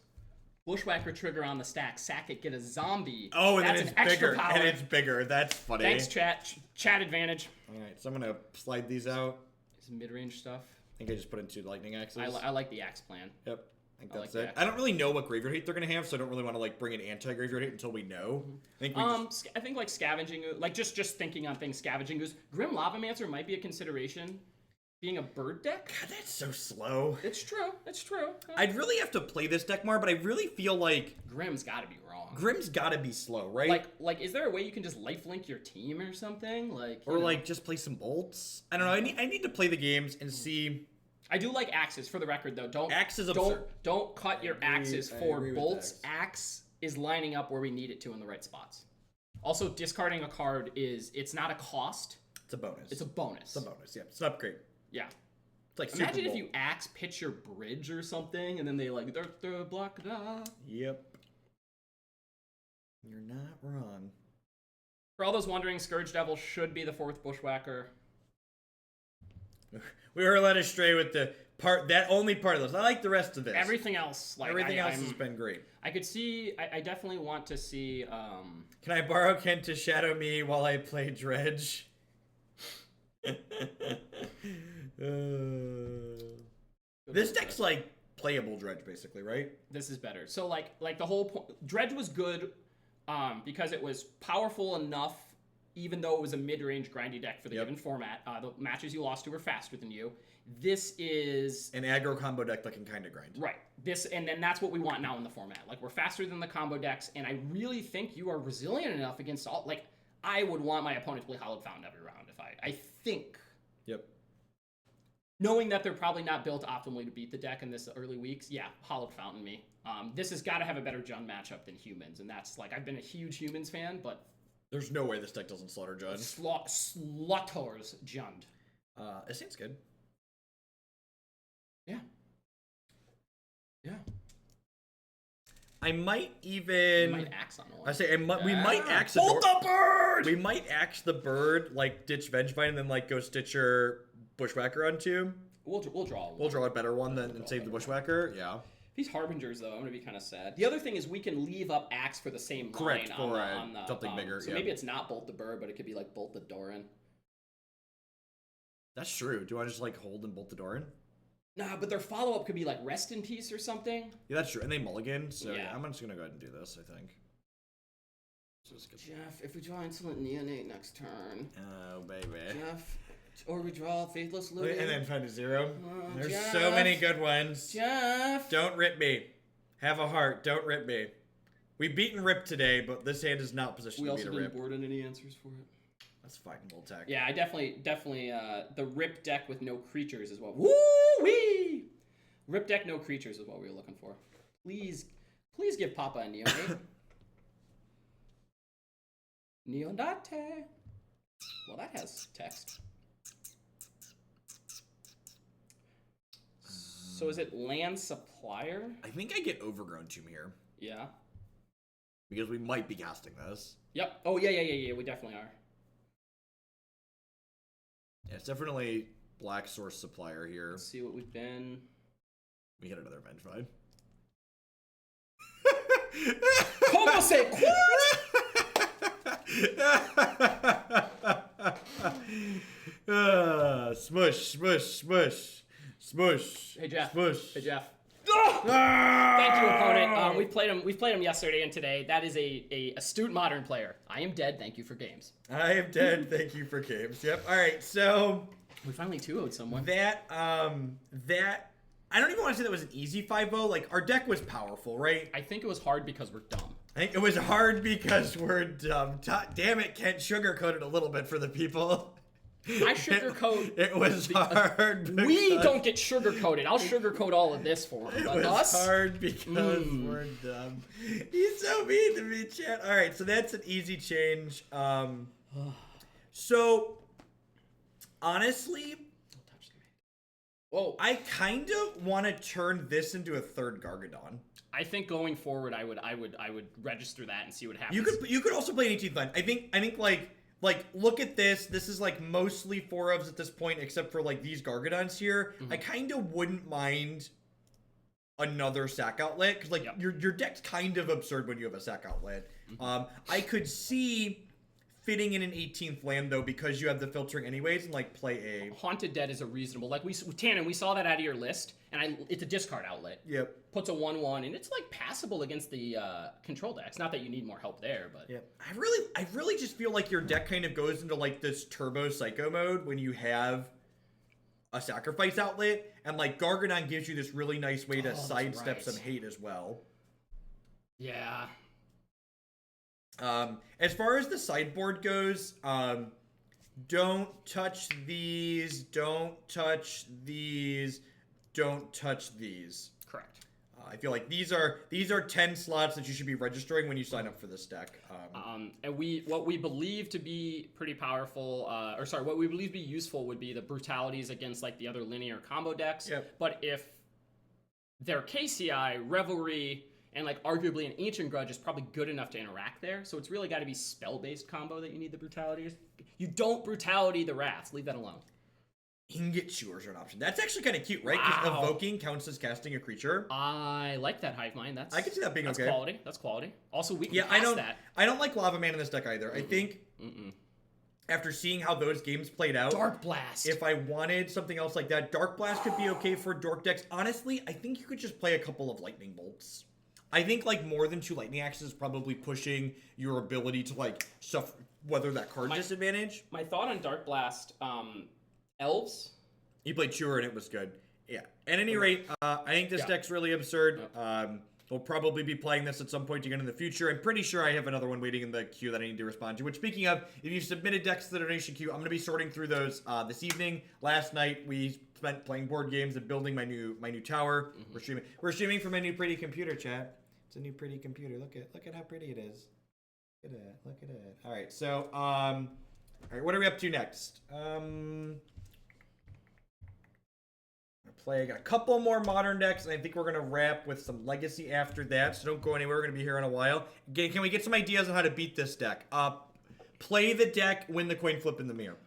Bushwhacker trigger on the stack, sack it, get a zombie. Oh, and that's then it's an bigger. Power. And it's bigger. That's funny. Thanks, chat. Chat advantage. All right, so I'm gonna slide these out. Some mid-range stuff. I think I just put in 2 lightning axes. I like the axe plan. Yep. I think that's it. I don't really know what graveyard hate they're gonna have, so I don't really want to bring an anti-graveyard hate until we know. I think scavenging, just thinking on things, scavenging goose. Grim Lavamancer might be a consideration. Being a bird deck? God, that's so slow. It's true. I'd really have to play this deck more, but I really feel like Grim's gotta be wrong. Grim's gotta be slow, right? Is there a way you can just lifelink your team or something? Just play some bolts? I don't know. I need to play the games and see. I do like axes, for the record, though. Don't cut your axes for bolts. Axe is lining up where we need it to in the right spots. Also, discarding a card it's not a cost. It's a bonus. It's a bonus, yeah. It's an upgrade. Yeah. It's imagine if you axe pitch your bridge or something, and then they they're blocked up. Yep. You're not wrong. For all those wondering, Scourge Devil should be the 4th Bushwhacker. We were led astray with the that only part of this. I like the rest of this. Everything else, like Everything else has been great. I could see. I definitely want to see. Can I borrow Kent to shadow me while I play Dredge? This deck's like playable Dredge, basically, right? This is better. So like the whole point. Dredge was good, because it was powerful enough, even though it was a mid-range grindy deck for the given format. The matches you lost to were faster than you. This is an aggro combo deck that can kind of grind. Right. And then that's what we want now in the format. Like, we're faster than the combo decks, and I really think you are resilient enough against all. Like, I would want my opponent to play Hallowed Fountain every round if I think. Yep. Knowing that they're probably not built optimally to beat the deck in this early weeks, yeah, Hallowed Fountain me. This has got to have a better Jund matchup than Humans, and that's like, I've been a huge Humans fan, but there's no way this deck doesn't slaughter Jund. Slaughters Jund. It seems good. Yeah. Yeah. I might even. We might axe on one. I say we might axe Bolt the bird. We might axe the bird, like ditch Vengevine, and then like go Stitcher Bushwhacker on Tomb. We'll draw one. We'll draw a better one then and save the Bushwhacker. Yeah. These Harbingers, though, I'm gonna be kind of sad. The other thing is we can leave up axe for the same line on the something bigger. So maybe it's not Bolt the Bird, but it could be like Bolt the Doran. That's true. Do I just like hold and Bolt the Doran? Nah, but their follow-up could be like Rest in Peace or something. Yeah, that's true. And they mulligan, so yeah, I'm just gonna go ahead and do this, I think. Jeff, if we draw Insolent Neonate next turn. Oh, baby. Jeff, or we draw Faithless Looting. And then find a 0. There's Jeff, so many good ones. Jeff! Don't rip me. Have a heart. Don't rip me. We've beaten Rip today, but this hand is not positioned to beat a Rip. We also didn't board in any answers for it. That's fine. We'll attack. Yeah, I definitely, the Rip deck with no creatures is what. Woo-wee! Rip deck, no creatures is what we were looking for. Please give Papa a Neonate. Neonate. Well, that has text. So is it Land Supplier? I think I get Overgrown Tomb here. Yeah. Because we might be casting this. Yep. Oh, yeah, we definitely are. Yeah, it's definitely Black Source Supplier here. Let's see what we've been. We get another Vengevine. Como se Smush, smush, smush. Smush. Hey, Jeff. Smush. Hey, Jeff. Thank you, opponent. We've played him yesterday and today. That is a astute modern player. I am dead. Thank you for games. I am dead. Thank you for games. Yep. All right. So we finally 2-0'd someone. That I don't even want to say that was an easy 5-0. Like, our deck was powerful, right? I think it was hard because we're dumb. I think it was hard because we're dumb. Damn it, Kent sugarcoated a little bit for the people. I sugarcoat. It was hard. We don't get sugarcoated. I'll sugarcoat all of this for him. It was hard because we're dumb. He's so mean to me, chat. All right, so that's an easy change. So, honestly, I kind of want to turn this into a third Gargadon. I think going forward, I would register that and see what happens. You could also play an 18th line. I think like look at this. This is like mostly 4-ofs at this point, except for like these Gargadons here. I kind of wouldn't mind another sack outlet because like your deck's kind of absurd when you have a sack outlet. I could see fitting in an 18th land though because you have the filtering anyways and like play a Haunted Dead is a reasonable Tannen. We saw that out of your list and it's a discard outlet. Yep. Puts a 1/1 and it's like passable against the control decks. Not that you need more help there, but yeah. I really just feel like your deck kind of goes into like this turbo psycho mode when you have a sacrifice outlet and like Gargadon gives you this really nice way to sidestep some hate as well. Yeah. As far as the sideboard goes, don't touch these, don't touch these, don't touch these. Correct. I feel like these are 10 slots that you should be registering when you sign up for this deck. And what we believe to be pretty powerful, what we believe to be useful would be the brutalities against like the other linear combo decks. Yep. But if they're KCI, Revelry, and like arguably an Ancient Grudge is probably good enough to interact there. So it's really got to be spell-based combo that you need the brutalities. You don't brutality the Wraths. Leave that alone. Ingot Chewers are an option. That's actually kind of cute, right? Because Wow. evoking counts as casting a creature. I like that Hive Mind. I can see that being that's okay. quality. That's quality. Also, we can Yeah, cast that. I don't like Lava Man in this deck either. I think after seeing how those games played out, Dark Blast. if I wanted something else like that, Dark Blast could be okay for Dork decks. Honestly, I think you could just play a couple of Lightning Bolts. I think like more than 2 Lightning Axes is probably pushing your ability to like suffer weather that card disadvantage. My thought on Dark Blast, Elves. You played Chewer and it was good. Yeah. At any rate, I think this deck's really absurd. We'll probably be playing this at some point again in the future. I'm pretty sure I have another one waiting in the queue that I need to respond to. Which, speaking of, if you've submitted decks to the donation queue, I'm going to be sorting through those this evening. Last night, we spent playing board games and building my new tower. We're streaming from a new pretty computer, chat. It's a new pretty computer. Look at how pretty it is. Look at it. All right, so all right, what are we up to next? I got a couple more modern decks, and I think we're gonna wrap with some legacy after that. So don't go anywhere. We're gonna be here in a while. Again, can we get some ideas on how to beat this deck? Play the deck, win the coin flip in the mirror.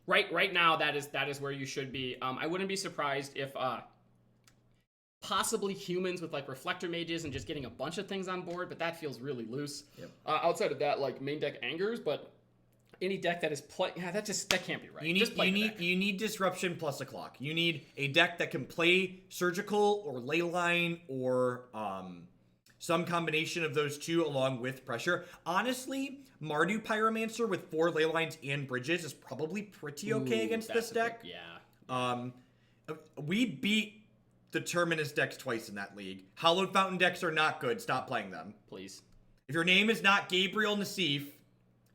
Right now, that is where you should be. I wouldn't be surprised if possibly humans with like reflector mages and just getting a bunch of things on board, but that feels really loose. Yep. Outside of that, like main deck angers, but any deck that is that can't be right. You need disruption plus a clock. You need a deck that can play surgical or leyline or some combination of those two along with pressure. Honestly, Mardu Pyromancer with 4 leylines and bridges is probably pretty okay against this deck. We beat the Terminus decks twice in that league. Hallowed Fountain decks are not good. Stop playing them. Please. If your name is not Gabriel Nassif,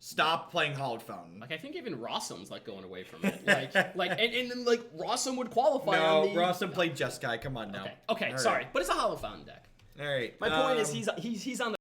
stop playing Hallowed Fountain. Like, I think even Rossum's like going away from it. And like Rossum would qualify. No, Rossum played Jeskai. Come on now. Okay, All sorry, right. but it's a Hollow Fountain deck. All right. My point is he's on the